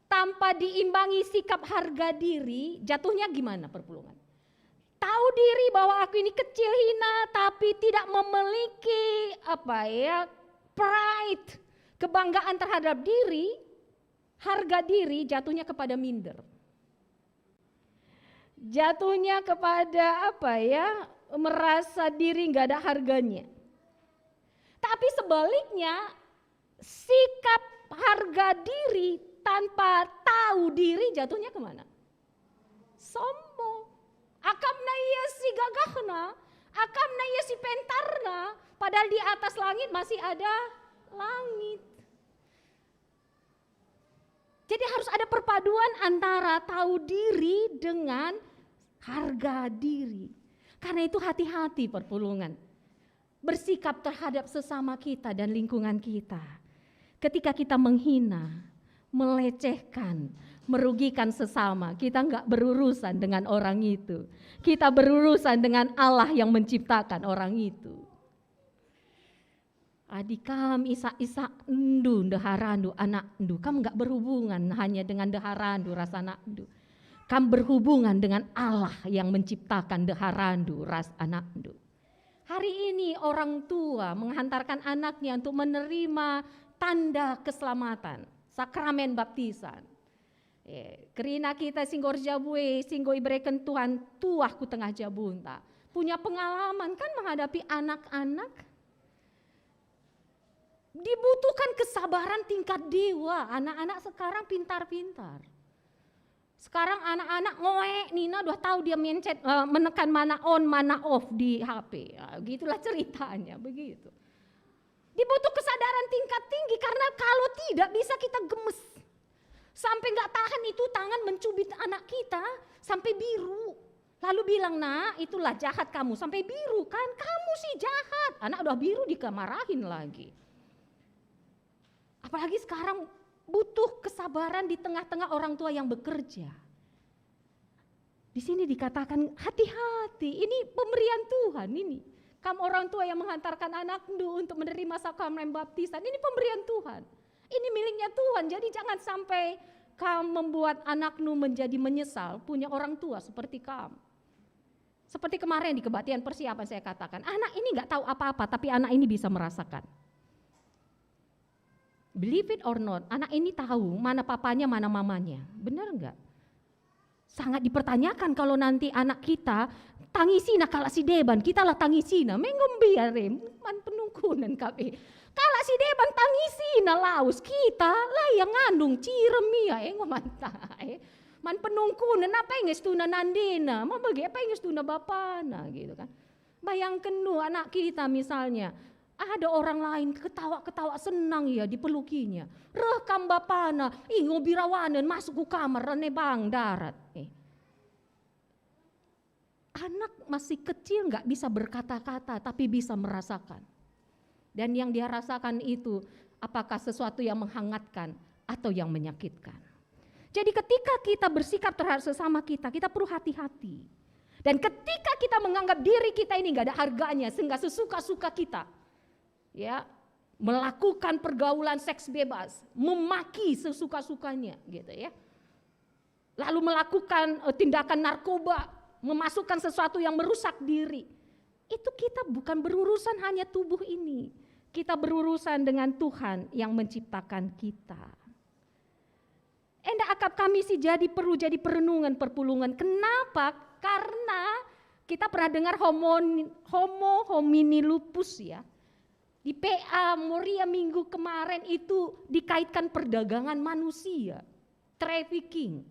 tanpa diimbangi sikap harga diri, jatuhnya gimana perpulungan? Tahu diri bahwa aku ini kecil hina tapi tidak memiliki pride, kebanggaan terhadap diri, harga diri jatuhnya kepada minder. Jatuhnya kepada merasa diri nggak ada harganya. Tapi sebaliknya sikap harga diri tanpa tahu diri jatuhnya kemana? Sombong. Akamna iya si gagahna, akamna iya si pentarna, padahal di atas langit masih ada langit. Jadi harus ada perpaduan antara tahu diri dengan harga diri. Karena itu hati-hati perpulungan. Bersikap terhadap sesama kita dan lingkungan kita. Ketika kita menghina, melecehkan, merugikan sesama, kita enggak berurusan dengan orang itu. Kita berurusan dengan Allah yang menciptakan orang itu. Adikam isa endu deharandu anak endu. Kamu enggak berhubungan hanya dengan deharandu rasa anak endu. Kamu berhubungan dengan Allah yang menciptakan deharandu ras anak endu. Hari ini orang tua menghantarkan anaknya untuk menerima tanda keselamatan, sakramen baptisan. Kerina kita singgor jabue, singgo ibreken Tuhan tuah ku tengah jabunta. Punya pengalaman kan menghadapi anak-anak. Dibutuhkan kesabaran tingkat dewa. Anak-anak sekarang pintar-pintar. Sekarang anak-anak ngoek, Nina udah tahu dia menekan mana on, mana off di HP. Ya, gitulah ceritanya, begitu. Dibutuh kesadaran tingkat tinggi karena kalau tidak bisa kita gemes. Sampai nggak tahan itu tangan mencubit anak kita sampai biru. Lalu bilang, "Nak, itulah jahat kamu, sampai biru kan, kamu sih jahat." Anak udah biru dikamarahin lagi. Apalagi sekarang butuh kesabaran di tengah-tengah orang tua yang bekerja. Di sini dikatakan hati-hati, ini pemberian Tuhan ini. Kamu orang tua yang menghantarkan anakmu untuk menerima sakramen baptisan, ini pemberian Tuhan. Ini miliknya Tuhan, jadi jangan sampai kamu membuat anakmu menjadi menyesal punya orang tua seperti kamu. Seperti kemarin di kebaktian persiapan saya katakan, anak ini gak tahu apa-apa tapi anak ini bisa merasakan. Believe it or not, anak ini tahu mana papanya, mana mamanya. Benar enggak? Sangat dipertanyakan kalau nanti anak kita tangisina kalau si Deban, kita lah tangisina, mengombiare, man penungkunan kami. Kalau si Deban tangisina laus, kita lah yang ngandung ciremia, ngomantai. Man penungkunan apa yang ngestuna nandena, mau bagi apa yang ngestuna bapana gitu kan. Bayangkan lu anak kita misalnya, ada orang lain ketawa-ketawa senang ya dipelukinya. Rekam bapana, ngobirawanan masuk ke kamar rene bang darat. Anak masih kecil nggak bisa berkata-kata tapi bisa merasakan. Dan yang dia rasakan itu apakah sesuatu yang menghangatkan atau yang menyakitkan. Jadi ketika kita bersikap terhadap sesama kita perlu hati-hati. Dan ketika kita menganggap diri kita ini nggak ada harganya sehingga sesuka-suka kita, ya melakukan pergaulan seks bebas, memaki sesuka-sukanya gitu ya. Lalu melakukan tindakan narkoba, memasukkan sesuatu yang merusak diri. Itu kita bukan berurusan hanya tubuh ini. Kita berurusan dengan Tuhan yang menciptakan kita. Endak akap kami sih perlu jadi perenungan perpulungan. Kenapa? Karena kita pernah dengar homo homini lupus ya. Di PA Moria minggu kemarin itu dikaitkan perdagangan manusia, trafficking.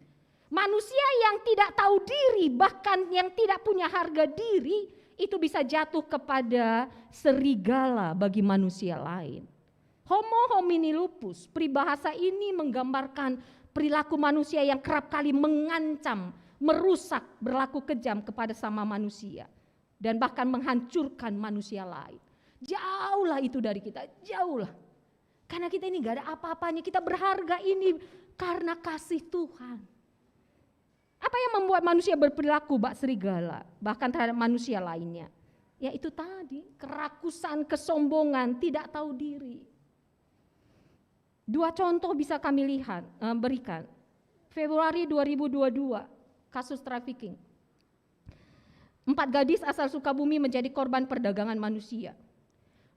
Manusia yang tidak tahu diri, bahkan yang tidak punya harga diri, itu bisa jatuh kepada serigala bagi manusia lain. Homo homini lupus, peribahasa ini menggambarkan perilaku manusia yang kerap kali mengancam, merusak, berlaku kejam kepada sama manusia. Dan bahkan menghancurkan manusia lain. Jauhlah itu dari kita, jauhlah. Karena kita ini gak ada apa-apanya, kita berharga ini karena kasih Tuhan. Apa yang membuat manusia berperilaku bak serigala, bahkan terhadap manusia lainnya? Ya itu tadi, kerakusan, kesombongan, tidak tahu diri. 2 contoh bisa kami berikan. Februari 2022, kasus trafficking. 4 gadis asal Sukabumi menjadi korban perdagangan manusia.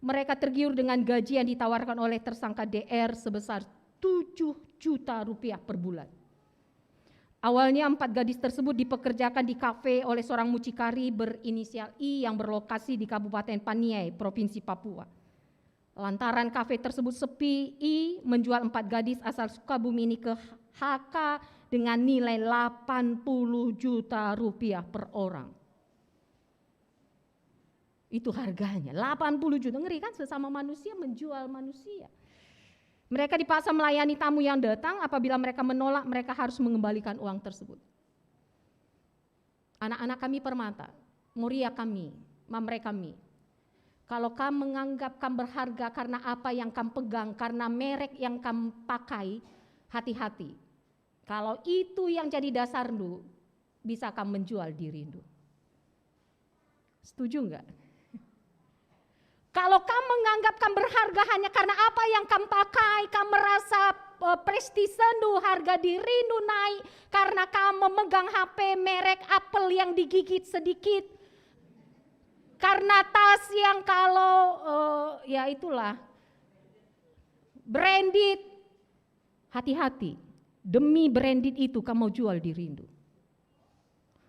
Mereka tergiur dengan gaji yang ditawarkan oleh tersangka DR sebesar 7 juta rupiah per bulan. Awalnya 4 gadis tersebut dipekerjakan di kafe oleh seorang mucikari berinisial I yang berlokasi di Kabupaten Paniai, Provinsi Papua. Lantaran kafe tersebut sepi, I menjual 4 gadis asal Sukabumi ini ke HK dengan nilai 80 juta rupiah per orang. Itu harganya, 80 juta. Ngeri kan, sesama manusia menjual manusia. Mereka dipaksa melayani tamu yang datang, apabila mereka menolak mereka harus mengembalikan uang tersebut. Anak-anak kami permata, muria kami, mamre kami. Kalau kamu menganggap kamu berharga karena apa yang kamu pegang, karena merek yang kamu pakai, hati-hati. Kalau itu yang jadi dasarmu, bisa kamu menjual dirimu. Setuju enggak? Kalau kamu menganggap kamu berharga hanya karena apa yang kamu pakai, kamu merasa prestisendu, harga dirimu naik karena kamu memegang HP merek Apple yang digigit sedikit, karena tas yang kalau ya itulah branded, hati-hati, demi branded itu kamu jual dirimu.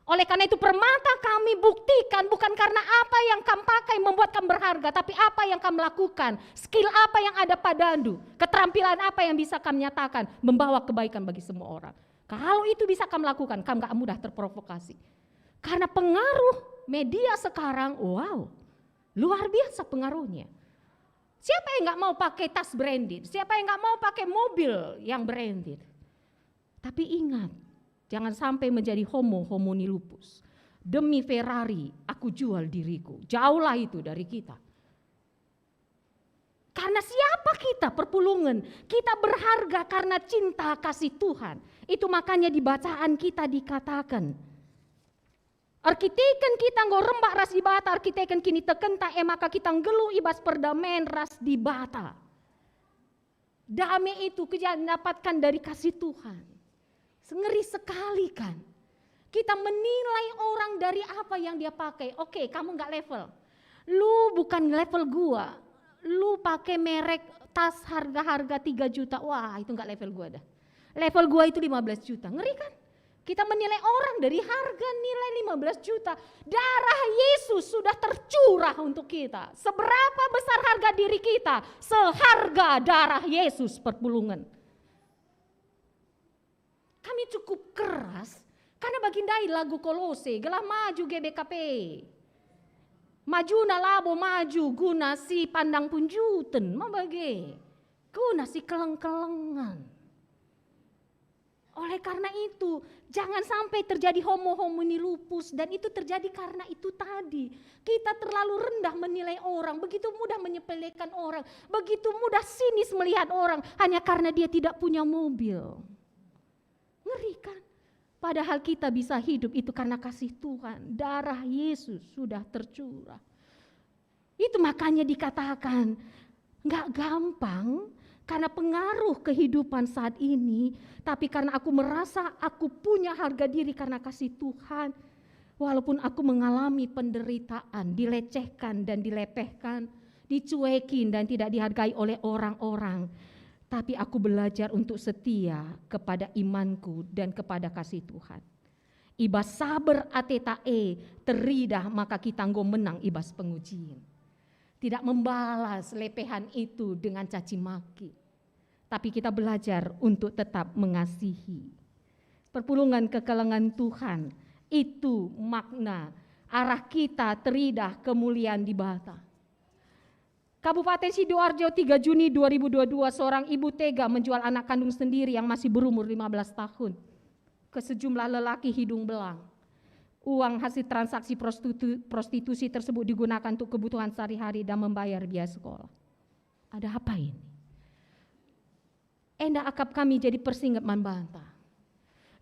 Oleh karena itu permata kami buktikan bukan karena apa yang kamu pakai membuat kamu berharga, tapi apa yang kamu lakukan, skill apa yang ada padamu, keterampilan apa yang bisa kamu nyatakan, membawa kebaikan bagi semua orang. Kalau itu bisa kamu lakukan, kamu gak mudah terprovokasi. Karena pengaruh media sekarang, wow, luar biasa pengaruhnya. Siapa yang gak mau pakai tas branded, siapa yang gak mau pakai mobil yang branded. Tapi ingat, jangan sampai menjadi homo homini lupus. Demi Ferrari aku jual diriku. Jauhlah itu dari kita. Karena siapa kita perpulungan? Kita berharga karena cinta kasih Tuhan. Itu makanya di bacaan kita dikatakan. Arkiteken kita nggo rembak ras di bata, arkiteken kini tekenta maka kita ngelu ibas perdamaian ras di bata. Damai itu kita dapatkan dari kasih Tuhan. Ngeri sekali kan. Kita menilai orang dari apa yang dia pakai. Oke, kamu gak level. Lu bukan level gua. Lu pakai merek tas harga-harga 3 juta. Wah, itu gak level gua dah. Level gua itu 15 juta. Ngeri kan? Kita menilai orang dari harga nilai 15 juta. Darah Yesus sudah tercurah untuk kita. Seberapa besar harga diri kita? Seharga darah Yesus perpulungan. Kami cukup keras karena bagindai lagu Kolose, gelah maju GBKP. Maju na labo maju guna si pandang punjuten, mabage. Guna si keleng-kelengan. Oleh karena itu, jangan sampai terjadi homo homini lupus, dan itu terjadi karena itu tadi. Kita terlalu rendah menilai orang, begitu mudah menyepelekan orang, begitu mudah sinis melihat orang hanya karena dia tidak punya mobil. Ngeri kan? Padahal kita bisa hidup itu karena kasih Tuhan. Darah Yesus sudah tercurah. Itu makanya dikatakan gak gampang karena pengaruh kehidupan saat ini. Tapi karena aku merasa aku punya harga diri karena kasih Tuhan. Walaupun aku mengalami penderitaan, dilecehkan dan dilepehkan, dicuekin dan tidak dihargai oleh orang-orang. Tapi aku belajar untuk setia kepada imanku dan kepada kasih Tuhan. Ibas sabar atetae teridah maka kita nggo menang ibas pengujian. Tidak membalas lepehan itu dengan caci maki. Tapi kita belajar untuk tetap mengasihi. Perpulungan kekelengan Tuhan itu makna arah kita teridah kemuliaan di bata. Kabupaten Sidoarjo 3 Juni 2022 seorang ibu tega menjual anak kandung sendiri yang masih berumur 15 tahun ke sejumlah lelaki hidung belang. Uang hasil transaksi prostitusi tersebut digunakan untuk kebutuhan sehari-hari dan membayar biaya sekolah. Ada apa ini? Endah akap kami jadi persinggat membantah.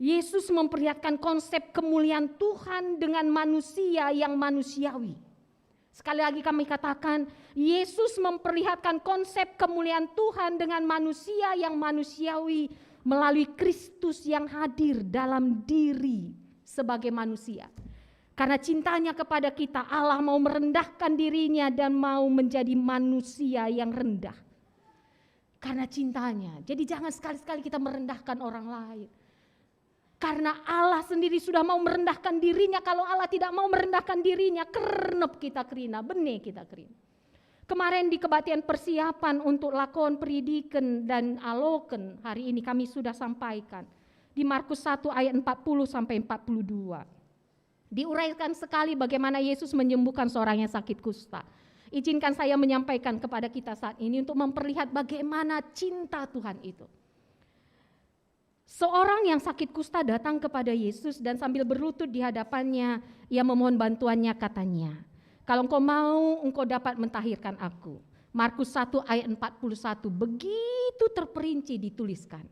Yesus memperlihatkan konsep kemuliaan Tuhan dengan manusia yang manusiawi. Sekali lagi kami katakan, Yesus memperlihatkan konsep kemuliaan Tuhan dengan manusia yang manusiawi melalui Kristus yang hadir dalam diri sebagai manusia. Karena cintanya kepada kita, Allah mau merendahkan dirinya dan mau menjadi manusia yang rendah. Karena cintanya, jadi jangan sekali-sekali kita merendahkan orang lain. Karena Allah sendiri sudah mau merendahkan dirinya. Kalau Allah tidak mau merendahkan dirinya, kernep kita kerina, benih kita kerina. Kemarin di kebaktian persiapan untuk lakon peridikan dan aloken, hari ini kami sudah sampaikan. Di Markus 1 ayat 40 sampai 42. Diuraikan sekali bagaimana Yesus menyembuhkan seorang yang sakit kusta. Izinkan saya menyampaikan kepada kita saat ini untuk memperlihat bagaimana cinta Tuhan itu. Seorang yang sakit kusta datang kepada Yesus dan sambil berlutut di hadapannya, ia memohon bantuannya katanya, kalau engkau mau, engkau dapat mentahirkan aku. Markus 1 ayat 41, begitu terperinci dituliskan.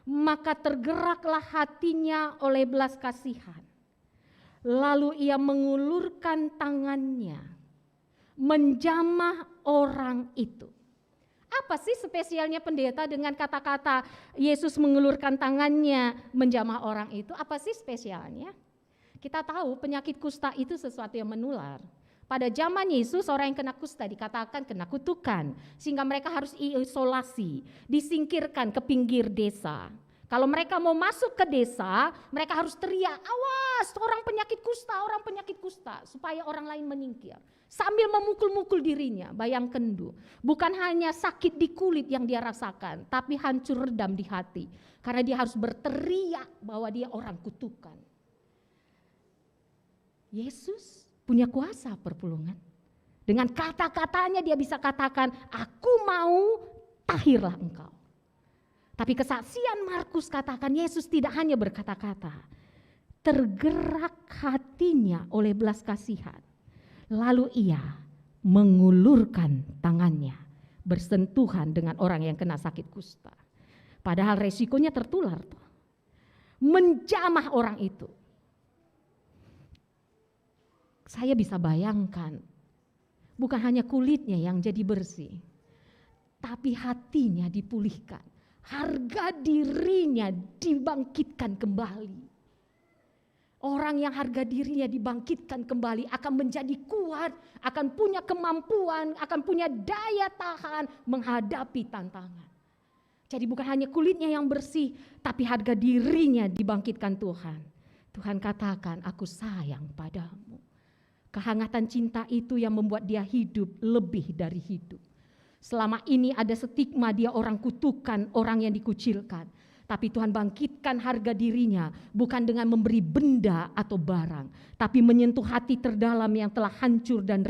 Maka tergeraklah hatinya oleh belas kasihan. Lalu ia mengulurkan tangannya, menjamah orang itu. Apa sih spesialnya pendeta dengan kata-kata Yesus mengulurkan tangannya menjamah orang itu? Apa sih spesialnya? Kita tahu penyakit kusta itu sesuatu yang menular. Pada zaman Yesus orang yang kena kusta dikatakan kena kutukan. Sehingga mereka harus isolasi, disingkirkan ke pinggir desa. Kalau mereka mau masuk ke desa, mereka harus teriak, awas orang penyakit kusta, supaya orang lain menyingkir. Sambil memukul-mukul dirinya, bayangkan dulu. Bukan hanya sakit di kulit yang dia rasakan, tapi hancur redam di hati. Karena dia harus berteriak bahwa dia orang kutukan. Yesus punya kuasa perpulungan. Dengan kata-katanya dia bisa katakan, aku mau, tahirlah engkau. Tapi kesaksian Markus katakan Yesus tidak hanya berkata-kata, tergerak hatinya oleh belas kasihan. Lalu ia mengulurkan tangannya, bersentuhan dengan orang yang kena sakit kusta. Padahal resikonya tertular. Menjamah orang itu. Saya bisa bayangkan, bukan hanya kulitnya yang jadi bersih, tapi hatinya dipulihkan. Harga dirinya dibangkitkan kembali. Orang yang harga dirinya dibangkitkan kembali akan menjadi kuat, akan punya kemampuan, akan punya daya tahan menghadapi tantangan. Jadi bukan hanya kulitnya yang bersih, tapi harga dirinya dibangkitkan Tuhan. Tuhan katakan, aku sayang padamu. Kehangatan cinta itu yang membuat dia hidup lebih dari hidup. Selama ini ada stigma dia orang kutukan, orang yang dikucilkan. Tapi Tuhan bangkitkan harga dirinya bukan dengan memberi benda atau barang, tapi menyentuh hati terdalam yang telah hancur dan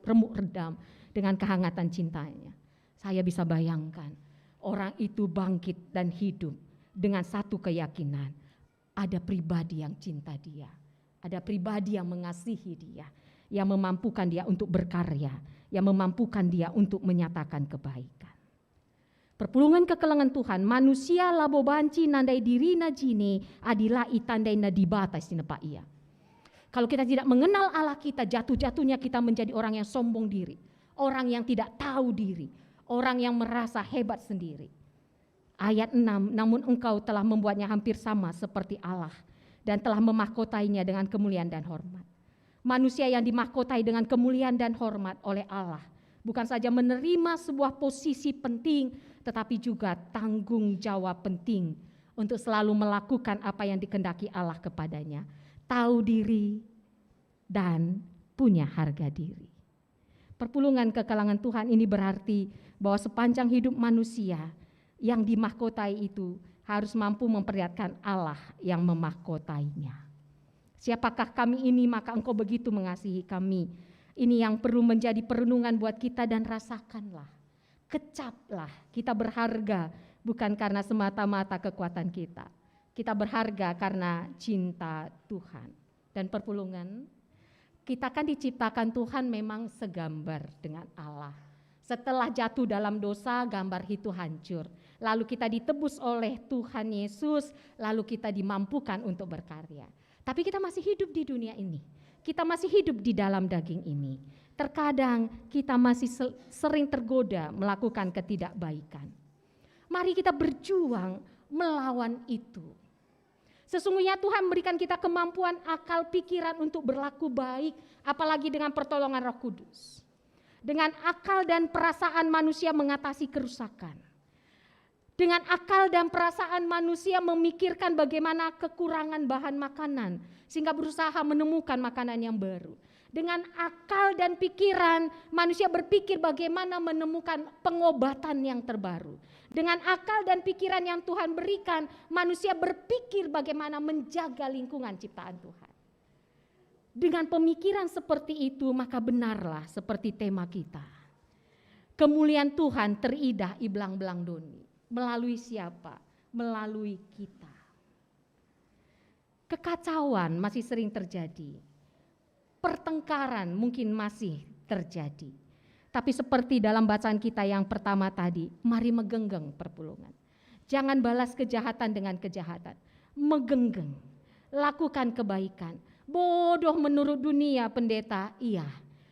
remuk redam dengan kehangatan cintanya. Saya bisa bayangkan orang itu bangkit dan hidup dengan satu keyakinan, ada pribadi yang cinta dia. Ada pribadi yang mengasihi dia, yang memampukan dia untuk berkarya, yang memampukan dia untuk menyatakan kebaikan. Perpulungan kekelengan Tuhan, manusia labo banci nandai diri na jini adilah itandai na dibata sinepa ia. Kalau kita tidak mengenal Allah kita, jatuh-jatuhnya kita menjadi orang yang sombong diri, orang yang tidak tahu diri, orang yang merasa hebat sendiri. Ayat 6, namun engkau telah membuatnya hampir sama seperti Allah dan telah memahkotainya dengan kemuliaan dan hormat. Manusia yang dimahkotai dengan kemuliaan dan hormat oleh Allah bukan saja menerima sebuah posisi penting, tetapi juga tanggung jawab penting untuk selalu melakukan apa yang dikehendaki Allah kepadanya. Tahu diri dan punya harga diri. Perpulungan kekelengan Tuhan ini berarti bahwa sepanjang hidup manusia yang dimahkotai itu harus mampu memperlihatkan Allah yang memahkotainya. Siapakah kami ini, maka engkau begitu mengasihi kami. Ini yang perlu menjadi perenungan buat kita dan rasakanlah. Kecaplah, kita berharga bukan karena semata-mata kekuatan kita. Kita berharga karena cinta Tuhan. Dan perpulungan, kita kan diciptakan Tuhan memang segambar dengan Allah. Setelah jatuh dalam dosa, gambar itu hancur. Lalu kita ditebus oleh Tuhan Yesus, lalu kita dimampukan untuk berkarya. Tapi kita masih hidup di dunia ini. Kita masih hidup di dalam daging ini. Terkadang kita masih sering tergoda melakukan ketidakbaikan. Mari kita berjuang melawan itu. Sesungguhnya Tuhan memberikan kita kemampuan akal pikiran untuk berlaku baik, apalagi dengan pertolongan Roh Kudus. Dengan akal dan perasaan manusia mengatasi kerusakan. Dengan akal dan perasaan manusia memikirkan bagaimana kekurangan bahan makanan sehingga berusaha menemukan makanan yang baru. Dengan akal dan pikiran manusia berpikir bagaimana menemukan pengobatan yang terbaru. Dengan akal dan pikiran yang Tuhan berikan, manusia berpikir bagaimana menjaga lingkungan ciptaan Tuhan. Dengan pemikiran seperti itu, maka benarlah seperti tema kita. Kemuliaan Tuhan teridah iblang-belang doni. Melalui siapa? Melalui kita. Kekacauan masih sering terjadi. Pertengkaran mungkin masih terjadi. Tapi seperti dalam bacaan kita yang pertama tadi, mari megenggeng perpulungan. Jangan balas kejahatan dengan kejahatan. Megenggeng, lakukan kebaikan. Bodoh menurut dunia pendeta, iya.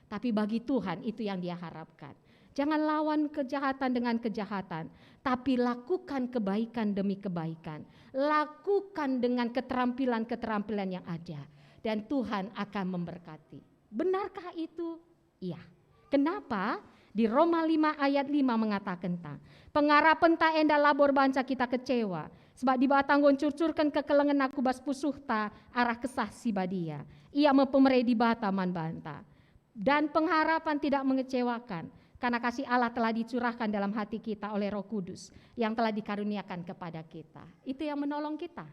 Tapi bagi Tuhan itu yang dia harapkan. Jangan lawan kejahatan dengan kejahatan, tapi lakukan kebaikan demi kebaikan. Lakukan dengan keterampilan-keterampilan yang ada. Dan Tuhan akan memberkati. Benarkah itu? Iya. Kenapa? Di Roma 5 ayat 5 mengatakan tentang pengarapan tak enda labor banca kita kecewa. Sebab di batang curcurkan kekelengan aku bas pusuhta arah kesah si badia. Ia mempemerei di bata man banta. Dan pengharapan tidak mengecewakan. Karena kasih Allah telah dicurahkan dalam hati kita oleh Roh Kudus yang telah dikaruniakan kepada kita. Itu yang menolong kita.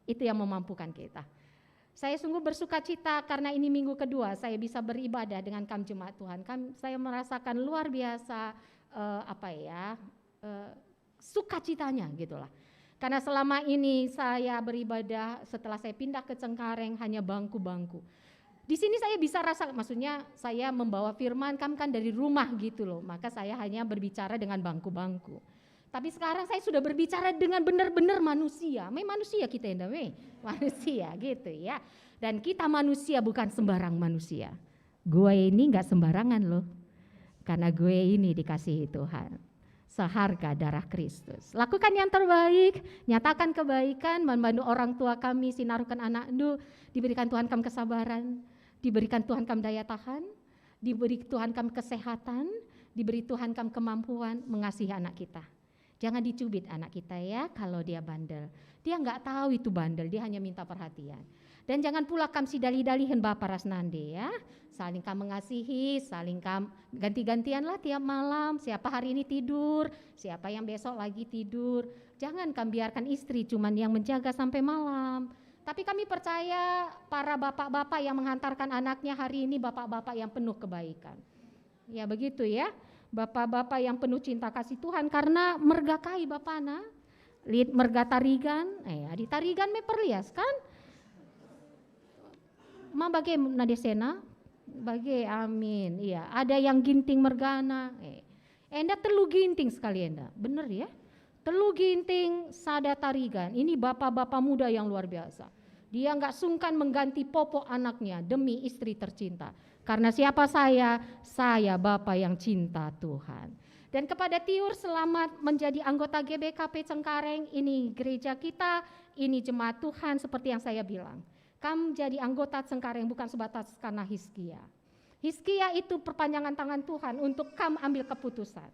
Itu yang memampukan kita. Saya sungguh bersuka cita karena ini minggu kedua saya bisa beribadah dengan kam jemaat Tuhan. Saya merasakan luar biasa sukacitanya gitulah. Karena selama ini saya beribadah setelah saya pindah ke Cengkareng hanya bangku-bangku. Di sini saya bisa rasa, maksudnya saya membawa firman kan dari rumah gitu loh, maka saya hanya berbicara dengan bangku-bangku. Tapi sekarang saya sudah berbicara dengan benar-benar manusia. Manusia kita enggak, manusia gitu ya. Dan kita manusia bukan sembarang manusia. Gue ini enggak sembarangan loh. Karena gue ini dikasihi Tuhan. Seharga darah Kristus. Lakukan yang terbaik, nyatakan kebaikan, membantu orang tua kami, sinarukan anak nu, diberikan Tuhan kami kesabaran, diberikan Tuhan kami daya tahan, diberi Tuhan kami kesehatan, diberi Tuhan kami kemampuan mengasihi anak kita. Jangan dicubit anak kita ya kalau dia bandel. Dia enggak tahu itu bandel, dia hanya minta perhatian. Dan jangan pula kam si dali-dalihin Bapak Rasnande ya. Saling kam mengasihi, saling kam ganti-gantian lah tiap malam. Siapa hari ini tidur, siapa yang besok lagi tidur. Jangan kam biarkan istri cuman yang menjaga sampai malam. Tapi kami percaya para bapak-bapak yang menghantarkan anaknya hari ini bapak-bapak yang penuh kebaikan. Ya begitu ya. Bapak-bapak yang penuh cinta kasih Tuhan karena mergakai bapana, lid merga tarigan, di tarigan me perlias kan? Ma bage nadesena, bage amin, iya. Ada yang ginting mergana, enda telu ginting sekali enda, bener ya? Telu ginting sada tarigan, ini bapak-bapak muda yang luar biasa. Dia enggak sungkan mengganti popok anaknya demi istri tercinta. Karena siapa saya? Saya Bapak yang cinta Tuhan. Dan kepada Tiur selamat menjadi anggota GBKP Cengkareng, ini gereja kita, ini jemaat Tuhan seperti yang saya bilang. Kamu jadi anggota Cengkareng bukan sebatas karena Hizkia. Hizkia itu perpanjangan tangan Tuhan untuk kamu ambil keputusan.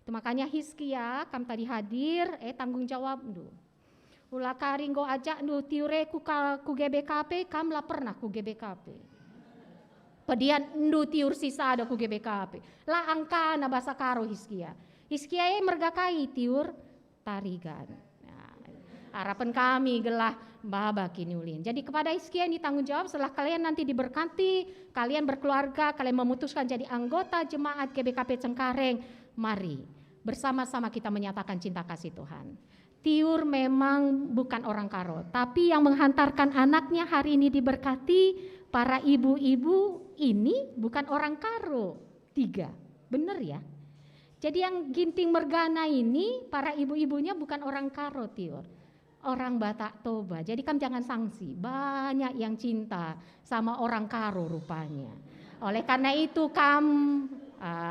Itu makanya Hizkia, kamu tadi hadir, tanggung jawab dulu. Ula karinggo ajak nu Tiure ku GBKP, kamu lah pernah ku GBKP. Pedian ndu tiur sisa ada ku GBKP. La angka na bahasa karo Hizkia. Hizkia mergakai tiur tarigan. Nah, harapan kami gelah baba kini ulin. Jadi kepada Hizkia ini tanggung jawab setelah kalian nanti diberkati, kalian berkeluarga, kalian memutuskan jadi anggota jemaat GBKP Cengkareng. Mari bersama-sama kita menyatakan cinta kasih Tuhan. Tiur memang bukan orang karo, tapi yang menghantarkan anaknya hari ini diberkati. Para ibu-ibu ini bukan orang karo, 3, bener ya? Jadi yang ginting mergana ini para ibu-ibunya bukan orang karo Tiur, orang Batak Toba. Jadi kamu jangan sanksi, banyak yang cinta sama orang karo rupanya. Oleh karena itu kamu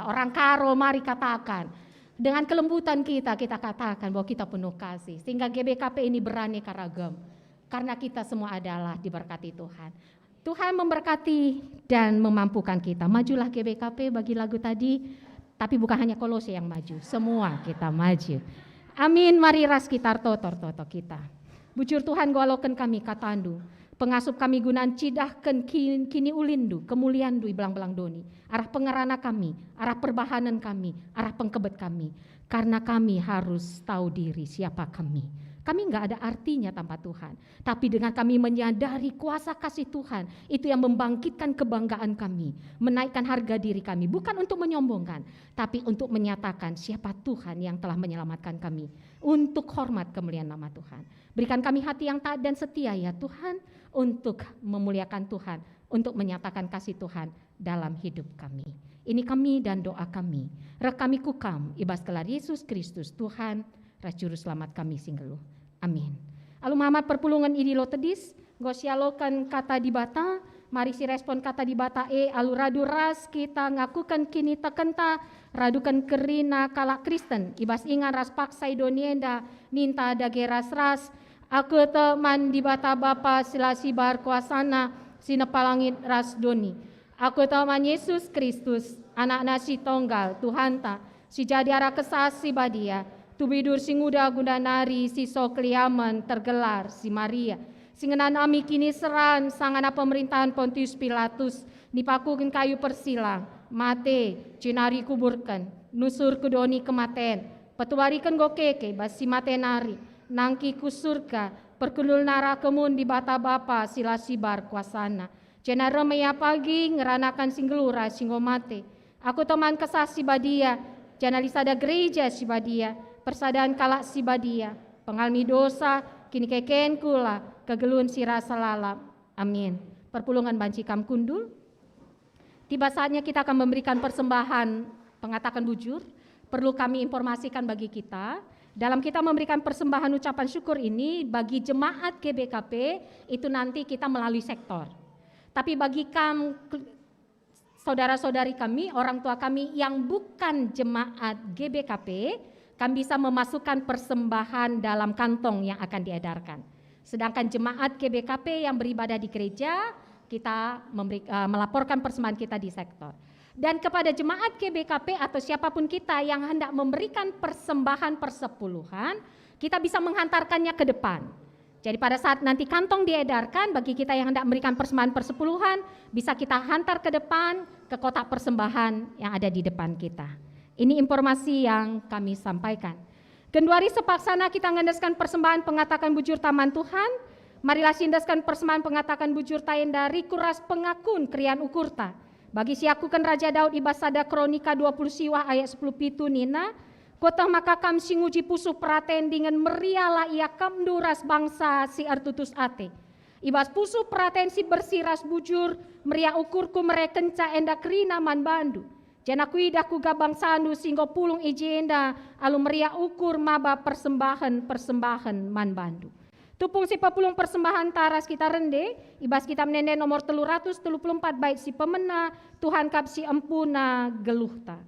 orang karo mari katakan, dengan kelembutan kita katakan bahwa kita penuh kasih. Sehingga GBKP ini beraneka ragam, karena kita semua adalah diberkati Tuhan. Tuhan memberkati dan memampukan kita. Majulah GBKP bagi lagu tadi, tapi bukan hanya Kolose yang maju, semua kita maju. Amin, mari ras kita toto kita. Bujur Tuhan goloken kami katandu, pengasup kami gunaan cidahken kini ulindu, kemuliaan du belang-belang doni, arah pengerana kami, arah perbahanan kami, arah pengkebet kami. Karena kami harus tahu diri siapa kami. Kami enggak ada artinya tanpa Tuhan. Tapi dengan kami menyadari kuasa kasih Tuhan, itu yang membangkitkan kebanggaan kami, menaikkan harga diri kami, bukan untuk menyombongkan, tapi untuk menyatakan siapa Tuhan yang telah menyelamatkan kami, untuk hormat kemuliaan nama Tuhan. Berikan kami hati yang taat dan setia ya Tuhan, untuk memuliakan Tuhan, untuk menyatakan kasih Tuhan dalam hidup kami. Ini kami dan doa kami. Rek kami kukam, ibas kelar Yesus Kristus Tuhan, Ras Juru Selamat kami singgeluh. Amin. Alu Muhammad perpulungan ini lo tedis, gosialokan kata di bata, mari si respon kata di bata alu radu ras kita ngakukan kini tekenta, radukan kerina kalak Kristen, ibas ingan ras paksai donienda, ninta dageras ras, aku teman di bata bapa silasi bar kuasana, sinepalangit ras doni. Aku teman Yesus Kristus, anak nasi tonggal, Tuhan ta, si jadi arah kesasi badia, tubidur singuda gunda nari si sokliaman tergelar si Maria. Singenan ami kini seran sangana pemerintahan Pontius Pilatus dipakukin kayu persilang. Mate cinari kuburkan nusur kudoni kematen. Petuarikan gokeke basi mate nari nangki kusurka perkulul nara kemun di bata bapa sila sibar kuasana. Cenara meya pagi ngeranakan singgelura singgomate. Aku teman kesasi badia janalisa ada gereja si badia. Persadaan kalak si badia, pengalmi dosa, kini keken kula, kegelun sira salalap. Amin. Perpulungan banci kam kundul. Tiba saatnya kita akan memberikan persembahan pengatakan bujur. Perlu kami informasikan bagi kita, dalam kita memberikan persembahan ucapan syukur ini, bagi jemaat GBKP, itu nanti kita melalui sektor. Tapi bagi saudara-saudari kami, orang tua kami yang bukan jemaat GBKP, kami bisa memasukkan persembahan dalam kantong yang akan diedarkan. Sedangkan jemaat GBKP yang beribadah di gereja, kita melaporkan persembahan kita di sektor. Dan kepada jemaat GBKP atau siapapun kita yang hendak memberikan persembahan persepuluhan, kita bisa menghantarkannya ke depan. Jadi pada saat nanti kantong diedarkan, bagi kita yang hendak memberikan persembahan persepuluhan, bisa kita hantar ke depan ke kotak persembahan yang ada di depan kita. Ini informasi yang kami sampaikan. Genduari sepaksana kita ngandaskan persembahan pengatakan bujur taman Tuhan. Marilah sindaskan persembahan pengatakan bujur tayen dari kuras pengakun krian ukurta. Bagi siakukan Raja Daud ibasada kronika 20 siwa ayat 10 pitu nina. Kotah maka kam singuji pusu praten dengan meriala ia kam duras bangsa si artutus ate. Ibas pusu praten si bersiras bujur meria ukurku merekenca enda krina man bandu. Jana kuidah kuga bangsanu singgo pulung ijenda alu meria ukur maba persembahan man bandu. Tupung si papulung persembahan taras kita rende, ibas kita menende nomor 334 baik si pemena, Tuhan kap si empuna geluhta.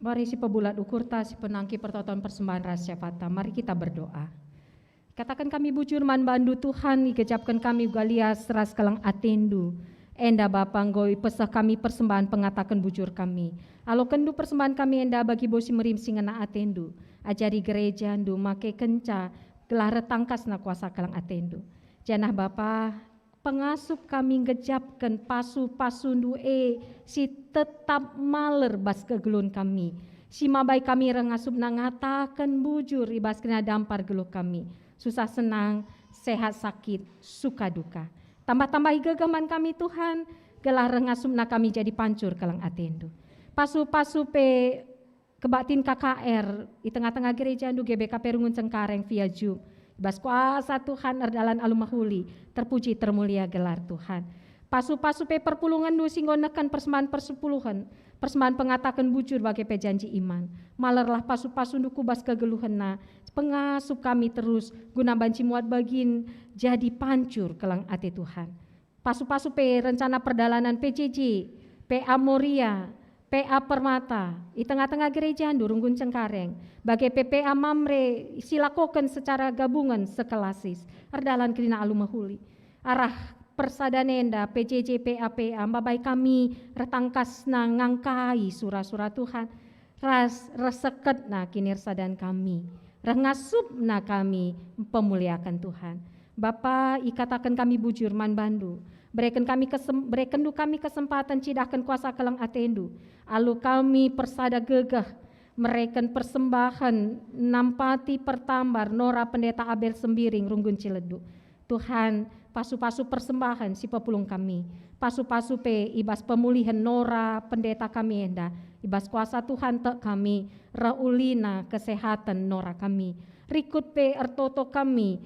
Mari si pebulat ukurta, si penangki pertoton persembahan rahasia fata. Mari kita berdoa. Katakan kami bujur man bandu Tuhan, ikejapkan kami galia seras kalang atendu. Enda Bapa Nggoi pesah kami persembahan pengatakan bujur kami. Alo kendu persembahan kami enda bagi bosi merim singena atendu. Ajari gereja ndu make kenca gelar tangkas na kuasa kelang atendu. Janah Bapa pengasup kami ngejapkan pasu-pasu ndu si tetap maler bas kegelun kami. Si mabai kami rengasup nangatakan bujur ibas kena dampar geluh kami. Susah senang, sehat sakit, suka duka. Tambah-tambahi gegaman kami Tuhan, gelar rengasumna kami jadi pancur kelang atendu. Pasu-pasu pe kebatin KKR di tengah-tengah gereja ndu GBKP Rungun Cengkareng via Zoom. Bas kuasa Tuhan erdalan alumahuli, terpuji termulia gelar Tuhan. Pasu-pasu pe perpulungan ndu singgonekan persembahan persepuluhan, persembahan pengatakan bujur bagi pe janji iman. Malerlah pasu-pasu ndu kubas kegeluhenna, pengasup kami terus guna banci muat bagin jadi pancur kelang ate Tuhan. Pasu-pasu pe rencana perdalanan PJJ, PA Moria, PA Permata, di tengah-tengah gereja Durunggun Cengkareng, bagi PPA Mamre silakokan secara gabungan sekelasis, erdalan kerina alumahuli. Arah persadanenda PJJ PA babai kami retangkasna ngangkai surah-surah Tuhan, ras reseket na kinirsadan kami. Rengasup na kami pemuliakan Tuhan. Bapa ikatakan kami bujur man bandu. Berikan kami kesempatan cidahkan kuasa kelang atendu. Alu kami persada gegah. Mereken persembahan nampati pertambar Nora Pendeta Abel Sembiring Runggun Ciledug. Tuhan pasu-pasu persembahan si pepulung kami. Pasu-pasu pe ibas pemulihan Nora Pendeta kami enda. Ibas kuasa Tuhan tek kami, raulina kesehatan Nora kami. Rikut pe ertoto kami,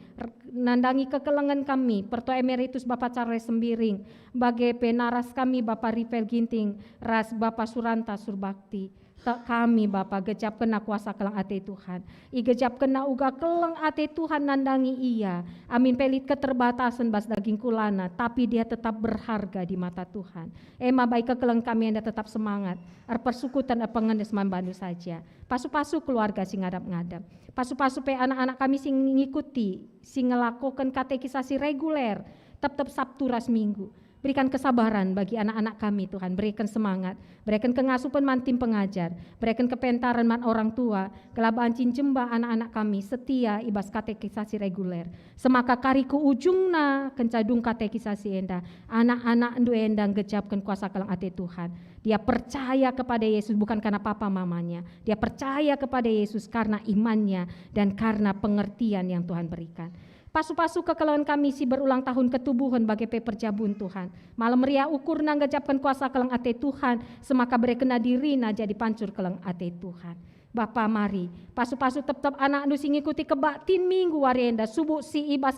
nandangi kekelengan kami, Pertua Emeritus Bapak Charles Sembiring, bagai penaras kami Bapak Ripel Ginting, ras Bapak Suranta Surbakti. Tak kami Bapa gejap kena kuasa kelang ate Tuhan. I gejap kena uga kelang ate Tuhan nandangi ia. Amin pelit keterbatasan bas daging kulana, tapi dia tetap berharga di mata Tuhan. Ema baik kekelang kami anda tetap semangat. Persukutan pengendes mambandu saja. Pasu-pasu keluarga sing ngadap-ngadap. Pasu-pasu pe anak-anak kami sing ngikuti, sing ngelakukan katekisasi reguler, tetap Sabtu ras Minggu. Berikan kesabaran bagi anak-anak kami Tuhan, berikan semangat, berikan kengasupan man tim pengajar, berikan kepentaran man orang tua, kelabaan cincemba anak-anak kami setia ibas katekisasi reguler. Semaka kariku ujungna kencadung katekisasi enda, anak-anak endu endang gejapkan kuasa kelang ate Tuhan. Dia percaya kepada Yesus bukan karena papa mamanya, dia percaya kepada Yesus karena imannya dan karena pengertian yang Tuhan berikan. Pasu-pasu kekeluhan kami si berulang tahun ketubuhan bagi perjabun Tuhan. Malam ria ukur nang gejapkan kuasa kelang ate Tuhan, semaka berekena dirina jadi pancur kelang ate Tuhan. Bapa mari, pasu-pasu tetap anak nu sing ngikuti kebaktin minggu wari enda, subuh si ibas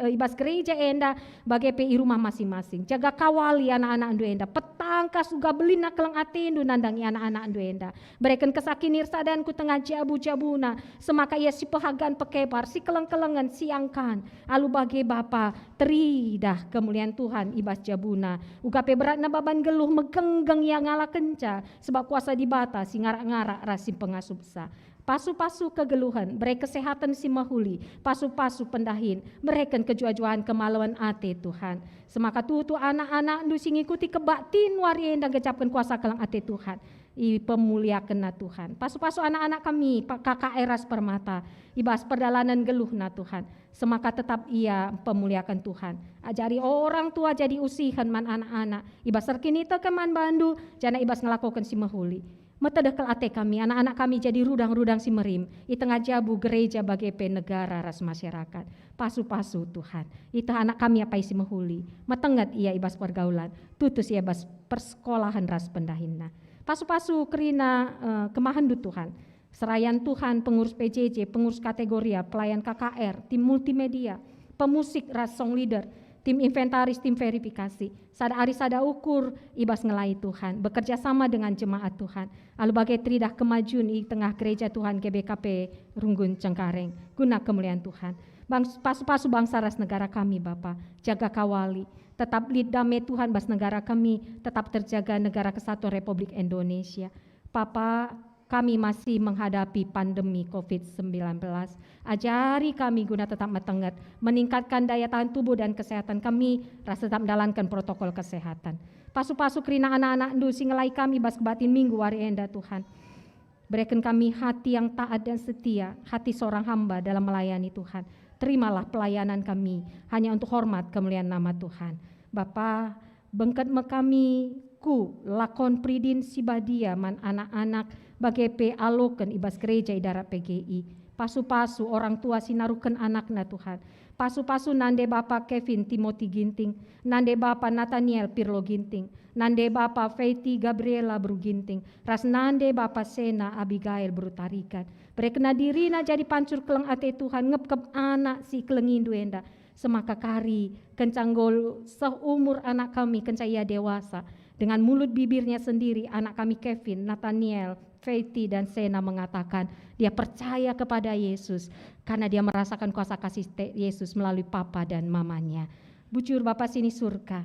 ibas gereja enda bagi pi rumah masing-masing. Jaga kawali anak-anak andu enda, petangkas juga belina kelang ate endu nandangi anak-anak andu enda. Berikan kesakinir sadanku tengah jabu-jabuna, semaka ia si pehagan pekebar, si keleng-kelengan siangkan. Alu bagi Bapa teridah kemuliaan Tuhan ibas jabuna. Uga pe beratna baban geluh megenggeng yang ngala kenca, sebab kuasa dibata si ngarak-ngarak rasim pengas subsa. Pasu-pasu kegeluhan, mereka kesehatan si mahuli, pasu-pasu pendahin, mereka kejuajuan kemaluan ate Tuhan. Semaka tutu anak-anak nu sing ngikuti kebaktin wari endang gejapkan kuasa kelang ate Tuhan. I pemuliakan na Tuhan. Pasu-pasu anak-anak kami, KKR Ras Permata, ibas perdalanan geluh na Tuhan. Semaka tetap ia pemuliakan Tuhan. Ajari orang tua jadi usihan man anak-anak. Ibas serkinita ke man bandu, jana ibas ngelakukan si mahuli. Metedekal ate kami, anak-anak kami jadi rudang-rudang si merim. I tengah jabu gereja bagi negara ras masyarakat. Pasu-pasu Tuhan. Itu anak kami apa isi mahuli. Metengat ia ibas pergaulan. Tutus ia ibas persekolahan ras pendahinna. Pasu-pasu kerina kemahandu Tuhan. Serayan Tuhan, pengurus PJJ, pengurus kategoria, pelayan KKR, tim multimedia, pemusik ras song leader, tim inventaris, tim verifikasi, sada ari sada ukur ibas ngelai Tuhan, bekerja sama dengan jemaat Tuhan, lalu bagai tridah kemajuan di tengah gereja Tuhan GBKP Runggun Cengkareng, guna kemuliaan Tuhan. Pasu-pasu bangsa ras negara kami Bapa, jaga kawali, tetap lid damai Tuhan bas negara kami, tetap terjaga negara kesatuan Republik Indonesia. Papa kami masih menghadapi pandemi COVID-19. Ajari kami guna tetap metenget, meningkatkan daya tahan tubuh dan kesehatan kami, rasa tetap menjalankan protokol kesehatan. Pasu-pasu kerina anak-anak ndu singelai kami bas kebatin minggu wari enda Tuhan. Berikan kami hati yang taat dan setia, hati seorang hamba dalam melayani Tuhan. Terimalah pelayanan kami hanya untuk hormat kemuliaan nama Tuhan. Bapa, bengket kami ku lakon pridin sibadia man anak-anak bagai pe aloken ibas gereja idarat PGI. Pasu-pasu orang tua sinarukan anakna Tuhan. Pasu-pasu nande Bapa Kevin Timothy Ginting, nande Bapa Nathaniel Pirlo Ginting, nande Bapa Feiti Gabriela Bru Ginting, ras nande Bapa Sena Abigail Bru Tarikan. Berekena dirina jadi pancur keleng ate Tuhan ngepkep anak si kelengindu enda. Semaka kari kencanggol seumur anak kami kencaya dewasa. Dengan mulut bibirnya sendiri anak kami Kevin, Nathaniel, Feiti dan Sena mengatakan dia percaya kepada Yesus karena dia merasakan kuasa kasih Yesus melalui papa dan mamanya. Bujur Bapa sini surga,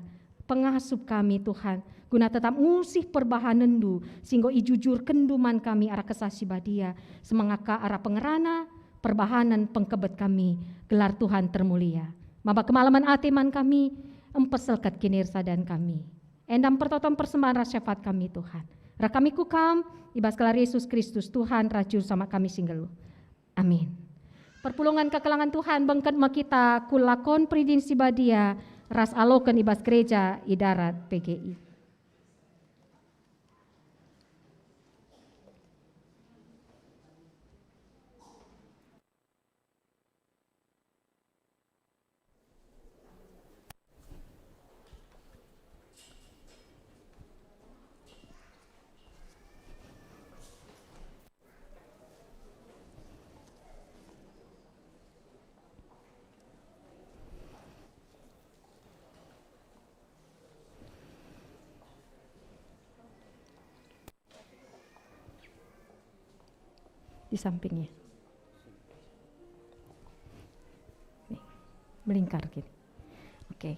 pengasup kami Tuhan, guna tetap ngusih perbahanan du, sehingga ijujur kenduman kami arah kesasi badia, semangaka arah pengerana, perbahanan pengkebet kami, gelar Tuhan termulia. Maba kemalaman atiman kami, empeselkat kinirsa dan kami. Endam pertoton persembahan syafaat kami Tuhan. Rakami kukam, ibas kelar Yesus Kristus Tuhan rajur sama kami singgelu. Amin. Perpulungan kekelangan Tuhan bengket kita kulakon pridin sibadia ras aloken ibas gereja idarat PGI. Di sampingnya. Nih, melingkar gini. Oke.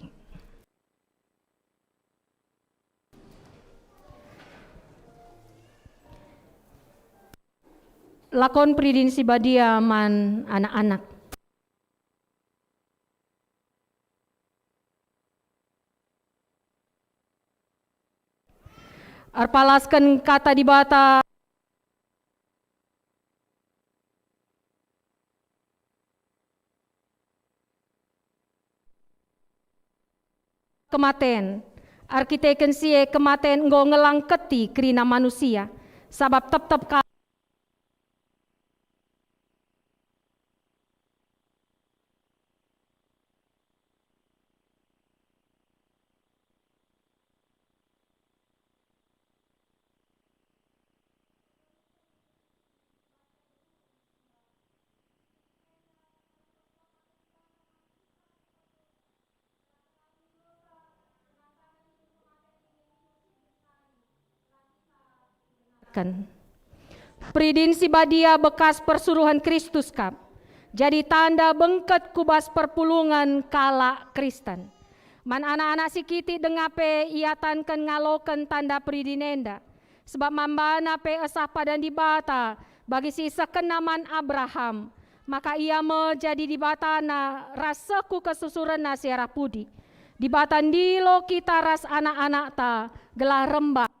Lakon pridin sibadia man anak-anak. Arpalaskan kata di bata kematen, arkiteken sie kematen nggo ngelangketi kerina manusia, sabab tetap pridin sibadia bekas persuruhan Kristus kap. Jadi tanda bengket kubas perpulungan kala Kristen. Man anak-anak sikiti dengape iatankan ngaloken tanda pridinenda. Sebab mambana pe esah padan dibata bagi si sekenaman Abraham. Maka ia menjadi dibatana rasaku kesusuran nasiarah pudi. Dibatan dilo kita ras anak-anak ta gelar rembak.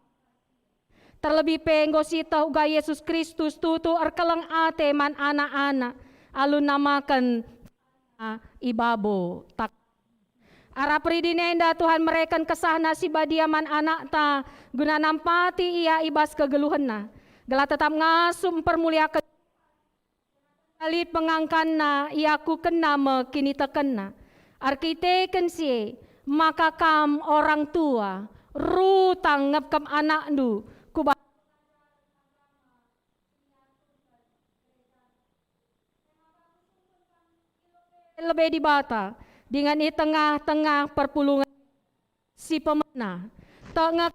Terlebih penggo sita uga Yesus Kristus tutu erkeleng ate man anak-anak alun namakan ibabo tak ara pridinenda Tuhan mereken kesah nasibadia man anak ta guna nampati ia ibas kegeluhenna gela tetap ngasum permuliakan alit pengangkanna ia ku kena me kini tekena arkiteken sie maka kam orang tua rutang ngepkem anak du lebih dibata dengan di tengah-tengah perpulungan si pemena tengah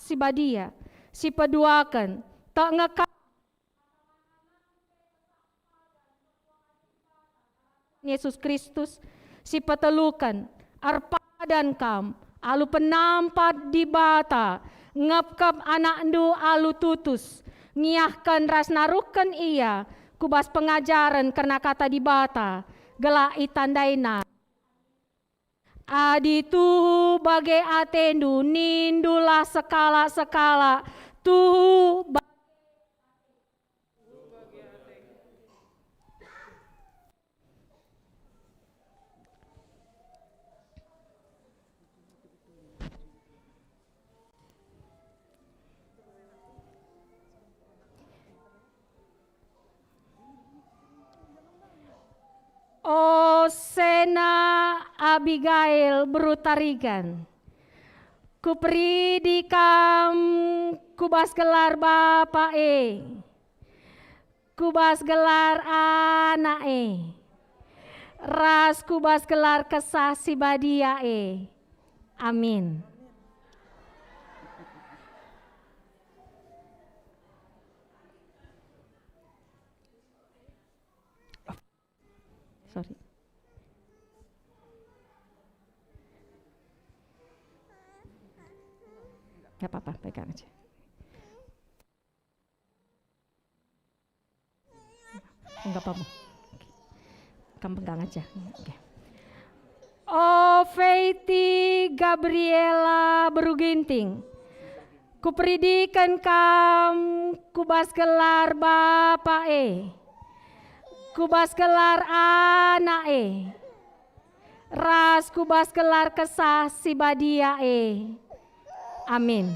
si badia si peduakan tengah Yesus Kristus si petelukan arpa dan kam alu penampat di bata, ngepkep anak ndu alu tutus, ngiyahkan ras narukan ia, kubas pengajaran karena kata di bata, gelak itandaina. Adi tuhu bagai atendu, nindulah sekala-sekala, tuhu Osena Abigail berutarigan. Kupri dikam kubas gelar bapa kubas gelar anak ras kubas gelar kesah si badia amin. Sorry. Gak apa-apa, pegang aja. Enggak apa-apa. Kamu pegang aja. Okay. Oh, Feiti Gabriela Beruginting. Kupridikan kam kubas gelar bapa kubas gelar anak ras kubas gelar kesah si badia amin.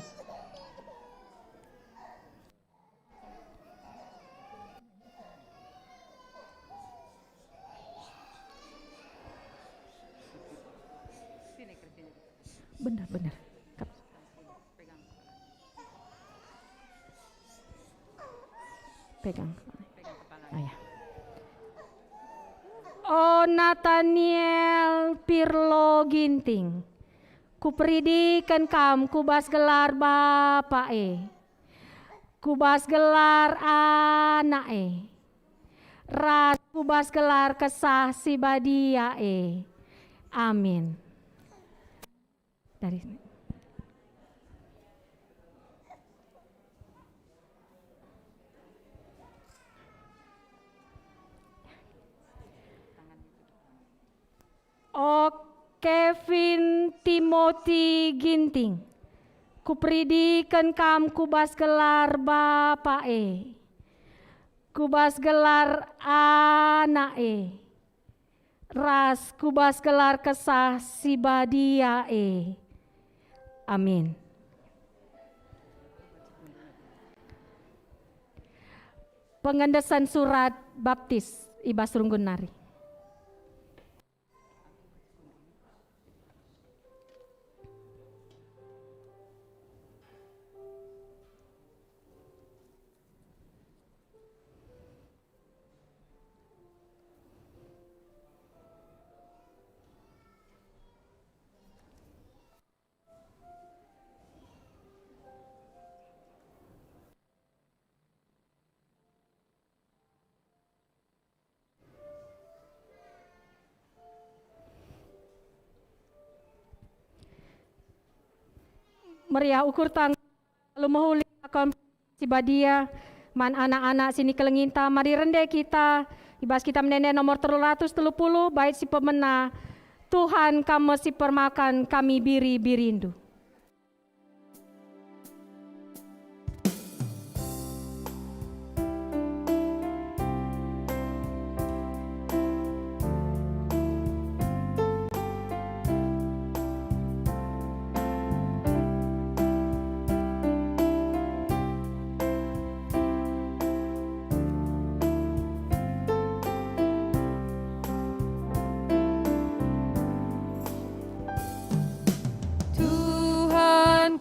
Benar. Pegang. Ayah. Oh, Nathaniel Pirlo Ginting. Kupridikan kam kubas gelar bapa kubas gelar anak ras kubas gelar kesah si badia amin. Dari sini. Oh, Kevin Timothy Ginting. Kupridikan kam kubas gelar bapa kubas gelar anak ras kubas gelar kesah si badia amin. Pengendesan surat baptis Ibas Runggunari. Meriah ukur tang lalu mahuli akam si badia man anak-anak sini kelenginta mari rende kita ibas kita menende nomor 330 bait si pemena Tuhan kamu si permakan kami biri birindu.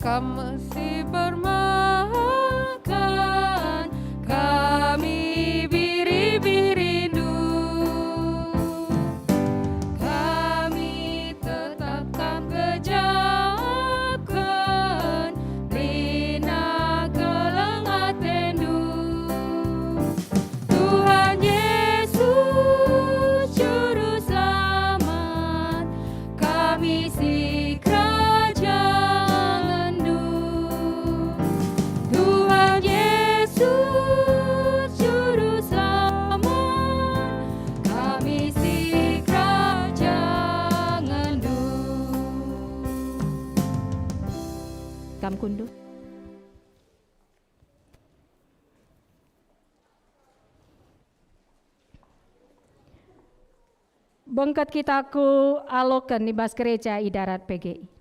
Kamu si permakan kami biri-birindu, kami tetap kam kejapkan rina kelengatendu. Tuhan Yesus Juru Selamat, kami si kerajaan kam kundu. Bengkat kita ku alokan di bas gereja idarat PGI.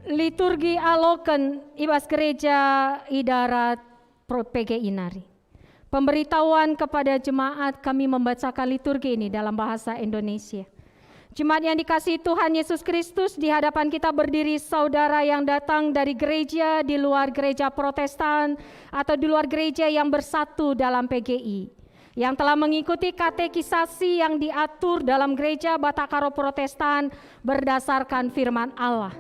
Liturgi alokan ibas gereja idarat PGI Nari. Pemberitahuan kepada jemaat, kami membacakan liturgi ini dalam bahasa Indonesia. Jemaat yang dikasihi Tuhan Yesus Kristus, di hadapan kita berdiri saudara yang datang dari gereja di luar gereja Protestan atau di luar gereja yang bersatu dalam PGI, yang telah mengikuti katekisasi yang diatur dalam gereja Batakaro Protestan berdasarkan firman Allah.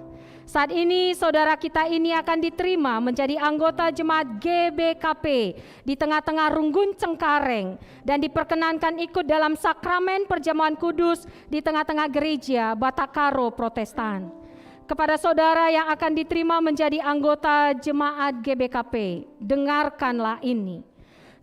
Saat ini saudara kita ini akan diterima menjadi anggota jemaat GBKP di tengah-tengah Runggun Cengkareng dan diperkenankan ikut dalam sakramen perjamuan kudus di tengah-tengah gereja Batakaro Protestan. Kepada saudara yang akan diterima menjadi anggota jemaat GBKP, dengarkanlah ini.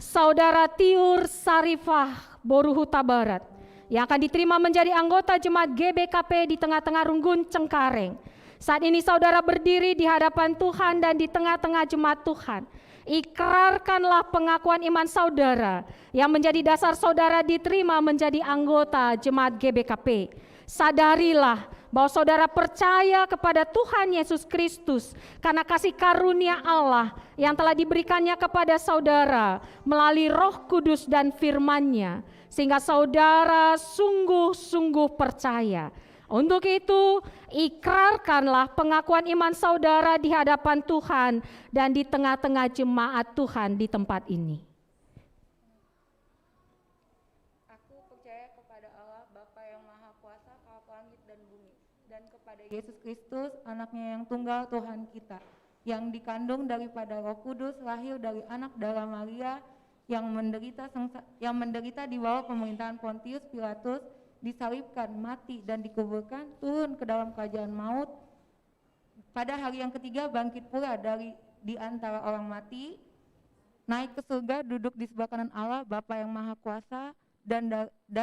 Saudara Tiur Sarifah Boruhuta Barat yang akan diterima menjadi anggota jemaat GBKP di tengah-tengah Runggun Cengkareng. Saat ini saudara berdiri di hadapan Tuhan dan di tengah-tengah jemaat Tuhan. Ikrarkanlah pengakuan iman saudara yang menjadi dasar saudara diterima menjadi anggota jemaat GBKP. Sadarilah bahwa saudara percaya kepada Tuhan Yesus Kristus karena kasih karunia Allah yang telah diberikannya kepada saudara melalui Roh Kudus dan firman-Nya, sehingga saudara sungguh-sungguh percaya. Untuk itu, ikrarkanlah pengakuan iman saudara di hadapan Tuhan dan di tengah-tengah jemaat Tuhan di tempat ini. Aku percaya kepada Allah, Bapa yang Maha Kuasa, Bapa langit dan bumi, dan kepada Yesus Kristus, anaknya yang tunggal Tuhan kita, yang dikandung daripada Roh Kudus, lahir dari anak darah Maria, yang menderita di bawah pemerintahan Pontius Pilatus, disalibkan, mati, dan dikuburkan, turun ke dalam kerajaan maut. Pada hari yang ketiga bangkit pula dari di antara orang mati, naik ke surga, duduk di sebelah kanan Allah, Bapa yang Maha Kuasa, dan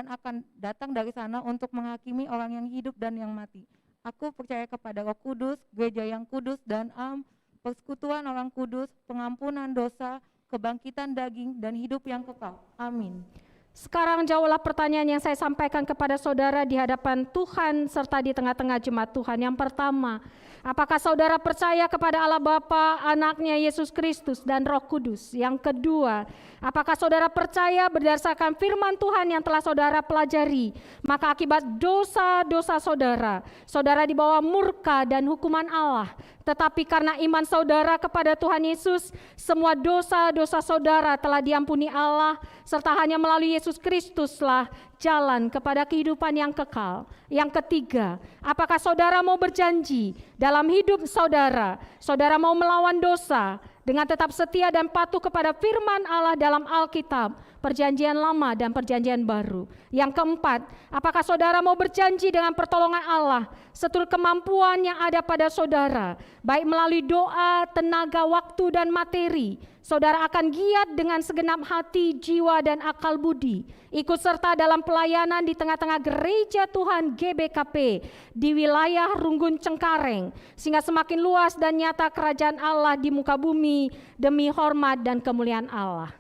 akan datang dari sana untuk menghakimi orang yang hidup dan yang mati. Aku percaya kepada Roh Kudus, gereja yang kudus dan am, persekutuan orang kudus, pengampunan dosa, kebangkitan daging, dan hidup yang kekal. Amin. Sekarang jawablah pertanyaan yang saya sampaikan kepada saudara di hadapan Tuhan serta di tengah-tengah jemaat Tuhan. Yang pertama, apakah saudara percaya kepada Allah Bapa, Anaknya Yesus Kristus dan Roh Kudus? Yang kedua, apakah saudara percaya berdasarkan firman Tuhan yang telah saudara pelajari, maka akibat dosa-dosa saudara, saudara dibawa murka dan hukuman Allah. Tetapi karena iman saudara kepada Tuhan Yesus, semua dosa-dosa saudara telah diampuni Allah, serta hanya melalui Yesus Kristuslah jalan kepada kehidupan yang kekal. Yang ketiga, apakah saudara mau berjanji dalam hidup saudara, saudara mau melawan dosa dengan tetap setia dan patuh kepada firman Allah dalam Alkitab, Perjanjian Lama dan Perjanjian Baru. Yang keempat, apakah saudara mau berjanji dengan pertolongan Allah seturut kemampuan yang ada pada saudara, baik melalui doa, tenaga, waktu, dan materi, saudara akan giat dengan segenap hati, jiwa, dan akal budi, ikut serta dalam pelayanan di tengah-tengah gereja Tuhan GBKP di wilayah Runggun Cengkareng, sehingga semakin luas dan nyata kerajaan Allah di muka bumi demi hormat dan kemuliaan Allah.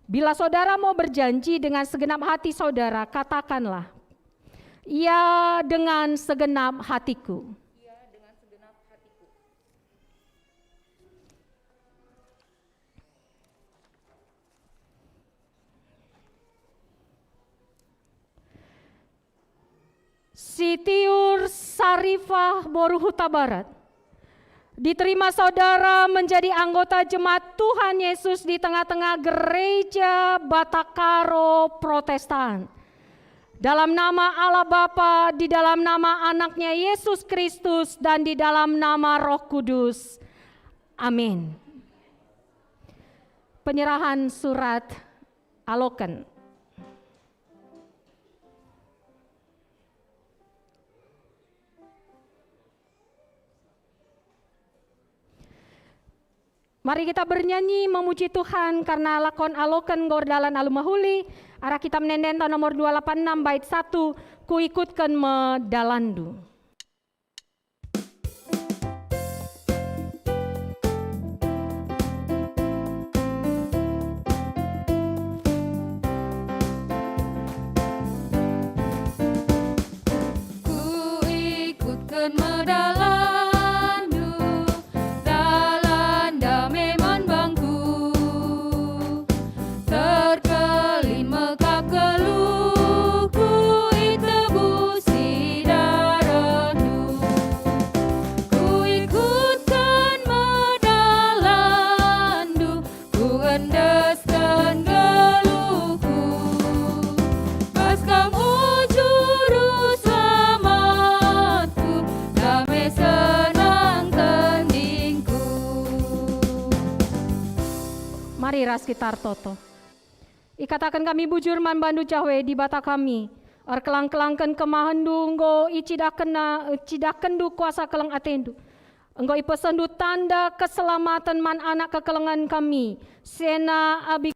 Bila saudara mau berjanji dengan segenap hati saudara, katakanlah, "Ya, dengan segenap hatiku." Ya, dengan segenap hatiku. Sitiur Sarifah Boruhuta Barat, diterima saudara menjadi anggota jemaat Tuhan Yesus di tengah-tengah gereja Batakaro Protestan. Dalam nama Allah Bapa, di dalam nama Anaknya Yesus Kristus, dan di dalam nama Roh Kudus. Amin. Penyerahan surat alokan. Mari kita bernyanyi memuji Tuhan karena lakon aloken gordalan alumahuli. Arah kita menendenta nomor 286 bait 1, ku ikutkan medalandu. Ku ikutkan medalandu, dalan damai manbangku, terkelin mekap geluhku, itebusi darandu. Ku ikutkan medalandu, ku endeskan geluhku, baskam ujuru selamatku, damai senang tandingku. Mari ras kita toto. Ikatakan kami bujur man bandu cahwe di bata kami. Kelang-kelangkan kemahandu nggo icidakendu kuasa kelang atendu. Enggo ipesendu tanda keselamatan man anak kekelengan kami. Sena Abi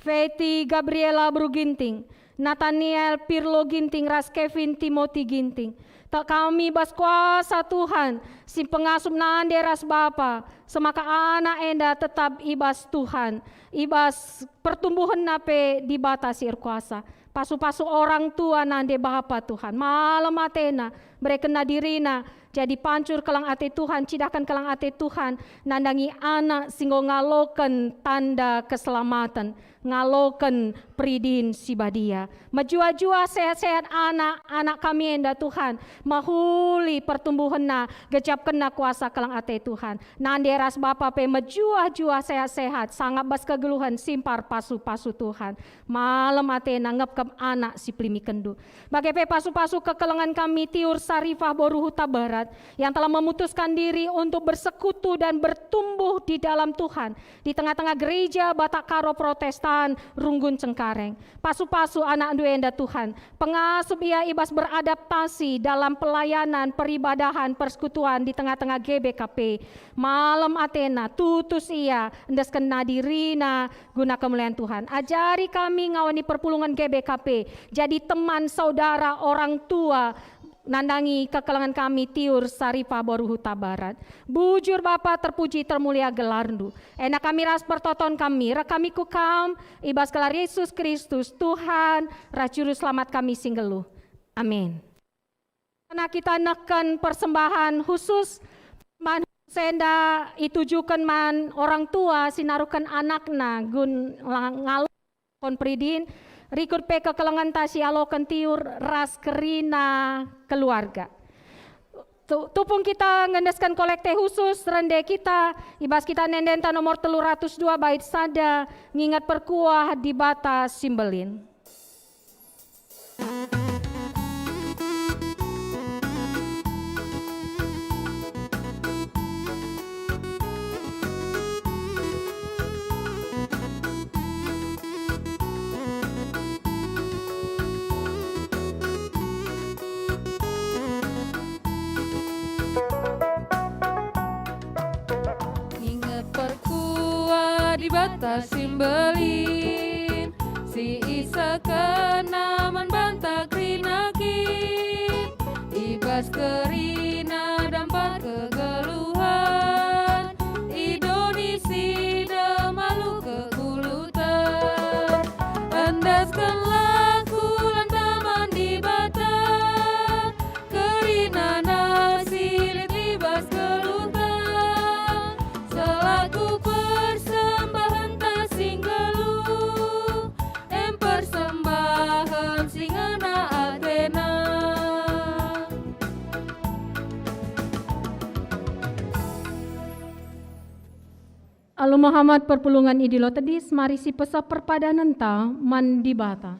Feti Gabriela Bruginting, Nathaniel Pirlo Ginting, Ras Kevin Timothy Ginting. Tak kami bas kuasa Tuhan, si pengasup nande ras Bapa, semaka anak enda tetap ibas Tuhan, ibas pertumbuhan nape dibatasi kuasa. Pasu-pasu orang tua nande Bapa Tuhan, malam atena, mereka nadirina, jadi pancur kelang ate Tuhan, cidakan kelang ate Tuhan, nandangi anak singgo ngaloken tanda keselamatan, ngaloken pridin sibadia. Majua-jua sehat-sehat anak kami enda Tuhan, mahuli pertumbuhan na, gejap kena kuasa kelang ate Tuhan. Nande ras Bapa pe majua-jua sehat-sehat, sangat bas kegeluhan simpar pasu-pasu Tuhan. Malam atena ngep anak si plimi kendu. Bagai pe pasu-pasu kekelengan kami Tiur Sarifah Boru Huta Barat yang telah memutuskan diri untuk bersekutu dan bertumbuh di dalam Tuhan di tengah-tengah gereja Batak Karo Protestan Runggun Cengkareng. Pasu-pasu anak duenda Tuhan, pengasup ia ibas beradaptasi dalam pelayanan peribadahan persekutuan di tengah-tengah GBKP. Malam atena tutus ia endas kena dirina guna kemuliaan Tuhan. Ajari kami ngawani perpulungan GBKP jadi teman saudara orang tua nandangi kekelangan kami Tiur Sarifah Boru Huta Barat. Bujur Bapa terpuji termulia gelarndu. Enak kami ras pertoton kami, rekami kukam, ibas gelar Yesus Kristus Tuhan, rajuru selamat kami singgeluh. Amin. Karena kita neken persembahan khusus man senda itujukan man orang tua sinarukan anakna gun ngaluk konpridin. Rikut pe kekelengan tasi alokan Tiur ras kerina keluarga. Tupung kita ngendeskan kolekte khusus rende kita ibas kita nendenta nomor 302 bait sada ngingat perkuah di bata simbelin. Di batas simbelin si isa kenaman bantak rinakin ibas kerina dampat kegeluhan idonisi damalu kekulutan endaskan laku lantaman di bata kerina nasilit libas kelutan selaku Alu Muhammad perpulungan idilo tedis, mari si pesa perpadanan ta mandi bata.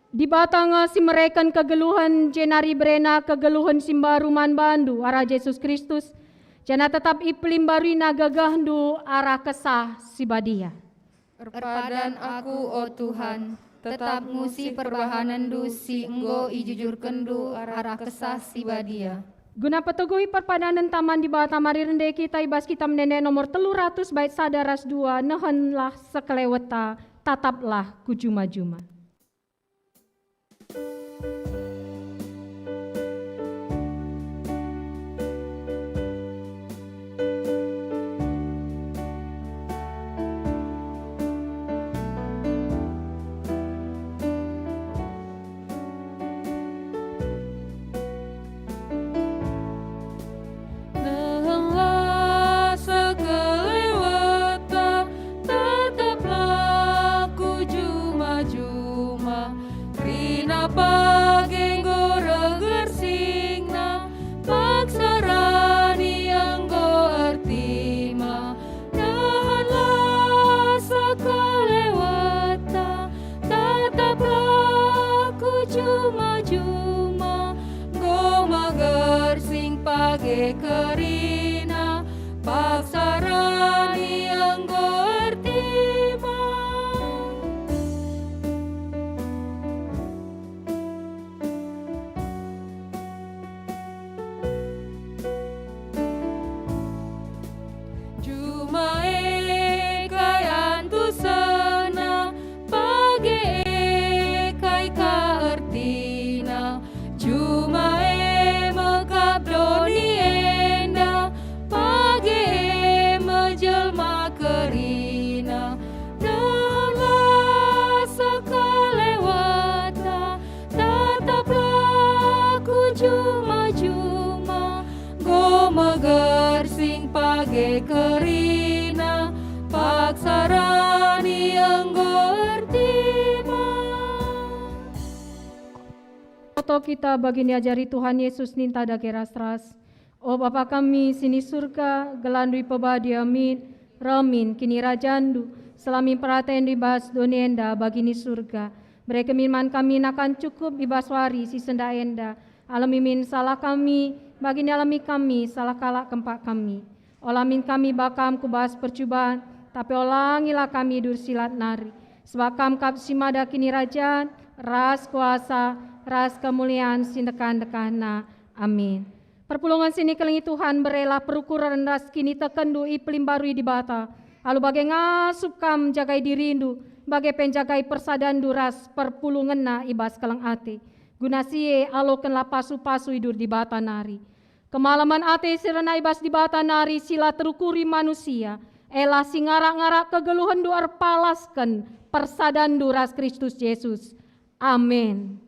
Di batang si merekan kegeluhan jenari brena kegeluhan simbaruman bandu arah Yesus Kristus, jana tetap iplim barina gagahdu arah kesah si badia. Perpadan aku, oh Tuhan, tetap ngusi perbahanan du si enggo ijujur kendu arah kesah si badia. Guna peteguhi perpadanan taman di bawah tamari rende kita ibas kita menene nomor 300 bait sadaras 2 nehenlah sekeleweta tataplah kujuma-juma. Nehenlah sekeleweta, tetaplah kujuma-juma. Rina pagenggo regersingna, paksarani anggo ertima. Nehenlah sekeleweta, tetaplah kujuma-juma. Go magersing page kerina, paksarani anggo ertima. Jumae kayan tu sana, page kai ka ertina. Jumae mekabdoni enda, page menjelma kerina. Nehenlah sekelewata, tetaplah kujuma-juma. Go megersing page kerina, paksarani anggo ertima. Foto kita bagi diajari Tuhan Yesus ninta dageras ras. O Bapa kami sini surga, gelandui pebadia min, ramin kini rajandu, selami peraten dibas donienda bagi ni surga. Mereka minman kami nakan cukup ibaswari si senda enda. Alami min salah kami, bagi alami kami salah kalak kempak kami. Olamin kami bakam kubas percubaan, tapi olangilah kami dursilat nari. Sebab kam kap simada kini rajaan, ras kuasa, ras kemuliaan sindekan-dekana. Amin. Perpulungan sini kelengi Tuhan berela perukuran ras kini tekendu iplim barui di bata. Alu bagai ngasup kam jagai dirindu, bagai penjagai persadan duras perpulungan na ibas kelang ate. Guna siye alokenlah pasu-pasu idur di bata nari. Kemalaman ate sirena ibas di bata nari sila terukuri manusia. Ela singarak-ngarak kegeluhan duar palaskan persadan duras Kristus Yesus. Amin.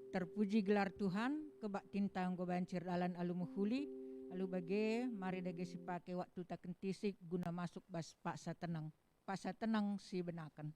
Terpuji gelar Tuhan, kebak tintang go bancir dalan alu muhuli, alu bage mari dage sipake waktu taken tisik guna masuk bas paksa tenang si benakan.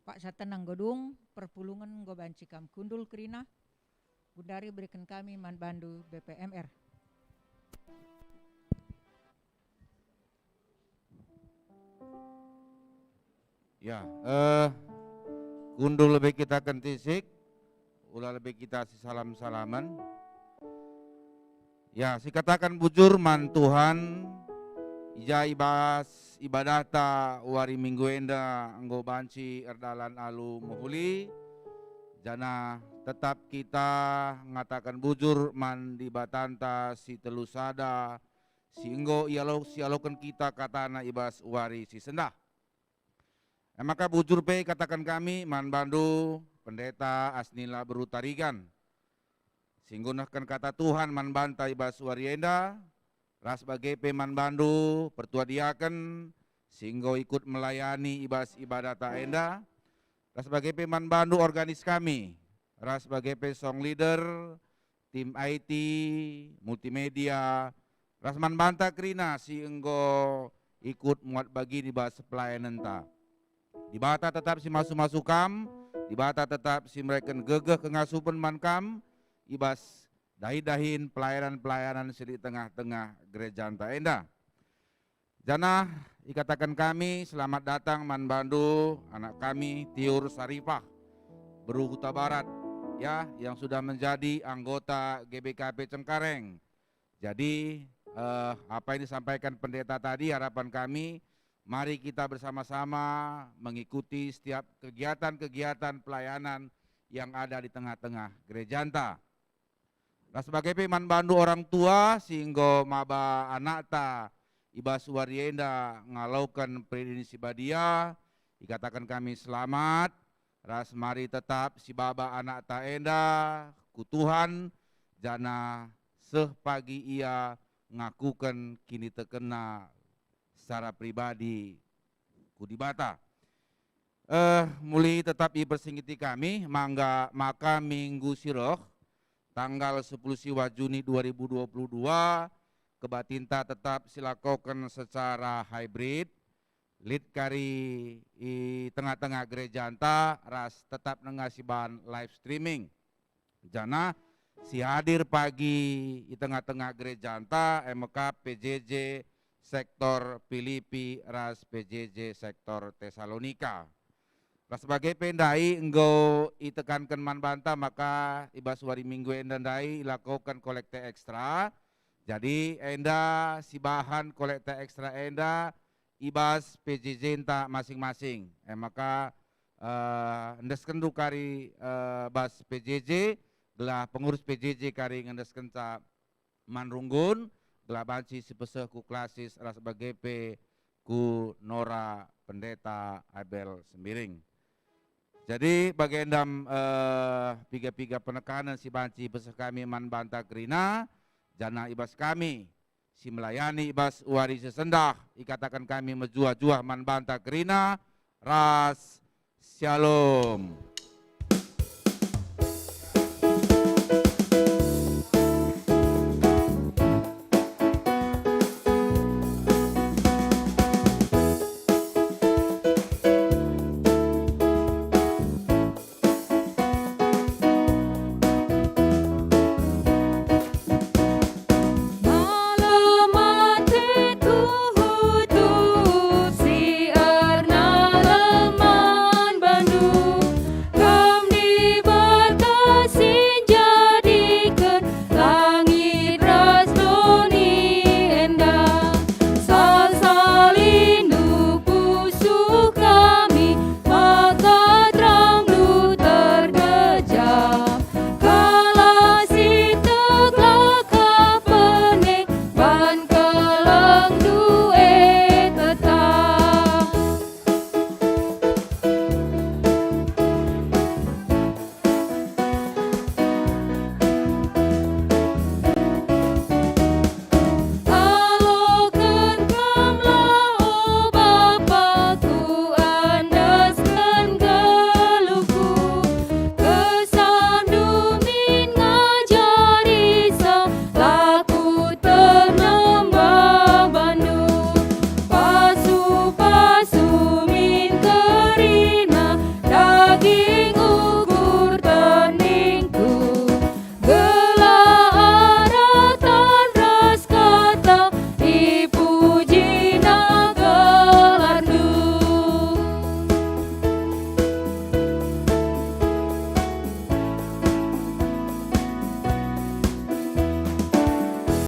Pak satenang godung perpulungan go banci kam kundul kerina gundari berikan kami man bandu BPMR. Ya, kundul lebih kita kentisik ulah lebih kita si salam-salaman. Ya, si katakan bujur man Tuhan, ija ibas ibadata wari minggu enda anggo banci erdalan alu muhuli, jana tetap kita ngatakan bujur man di batanta si telusada, si enggo sialokan kita katana ibas wari si sendah. Maka bujur pe katakan kami man bandu pendeta Asnila berutarigan. Singgunahkan kata Tuhan man bantai ibas warienda, ras bagai pe man bandu pertua diaken, singgo ikut melayani ibas ibadat enda, ras bagai pe man bandu organis kami, ras bagai pe song leader, tim IT, multimedia, ras man banta krina si enggo ikut muat bagi di ibas pelayanan ta. Di bata tetap si masuk-masuk kam, di bata tetap si mereka gegeh kengasupan man kam, ibas dahi-dahin pelayanan-pelayanan di tengah-tengah gereja anta enda. Jana ikatakan kami selamat datang man bandu anak kami Tiur Sarifah Beruhuta Barat ya yang sudah menjadi anggota GBKP Cengkareng. Jadi apa yang disampaikan pendeta tadi harapan kami, mari kita bersama-sama mengikuti setiap kegiatan-kegiatan pelayanan yang ada di tengah-tengah gereja anta. Nah, sebagai peman bandu orang tua sehingga maba anak ta ibas warienda ngalaukan predinisi badia, dikatakan kami selamat. Ras mari tetap si baba anak ta enda ku Tuhan jana seh pagi ia ngakukan kini terkena secara pribadi kudibata. Muli tetap bersingiti kami, maka minggu siroh tanggal 10 siwa Juni 2022 kebatinta tetap silakokan secara hybrid, lead kari di tengah-tengah gereja anta, ras tetap nengasi bahan live streaming. Jana si hadir pagi di tengah-tengah gereja anta, MK PJJ sektor Filipi, ras PJJ sektor Tesalonika. Ras sebagai pendai enggo itekankan man banta maka ibas wari minggu endandai lakukan kolekte ekstra. Jadi enda si bahan kolekte ekstra enda ibas PJJ enta masing-masing. Maka endesken du kari bas PJJ gelah pengurus PJJ kari ngendesken ta manrunggun gelah banci si peseh ku klasis ras sebagai P ku Nora Pendeta Abel Sembiring. Jadi bagendam piga-piga penekanan si banci peseh kami man banta krina jana ibas kami si melayani ibas wari sesendah ikatakan kami menjuah-juah man banta krina ras shalom.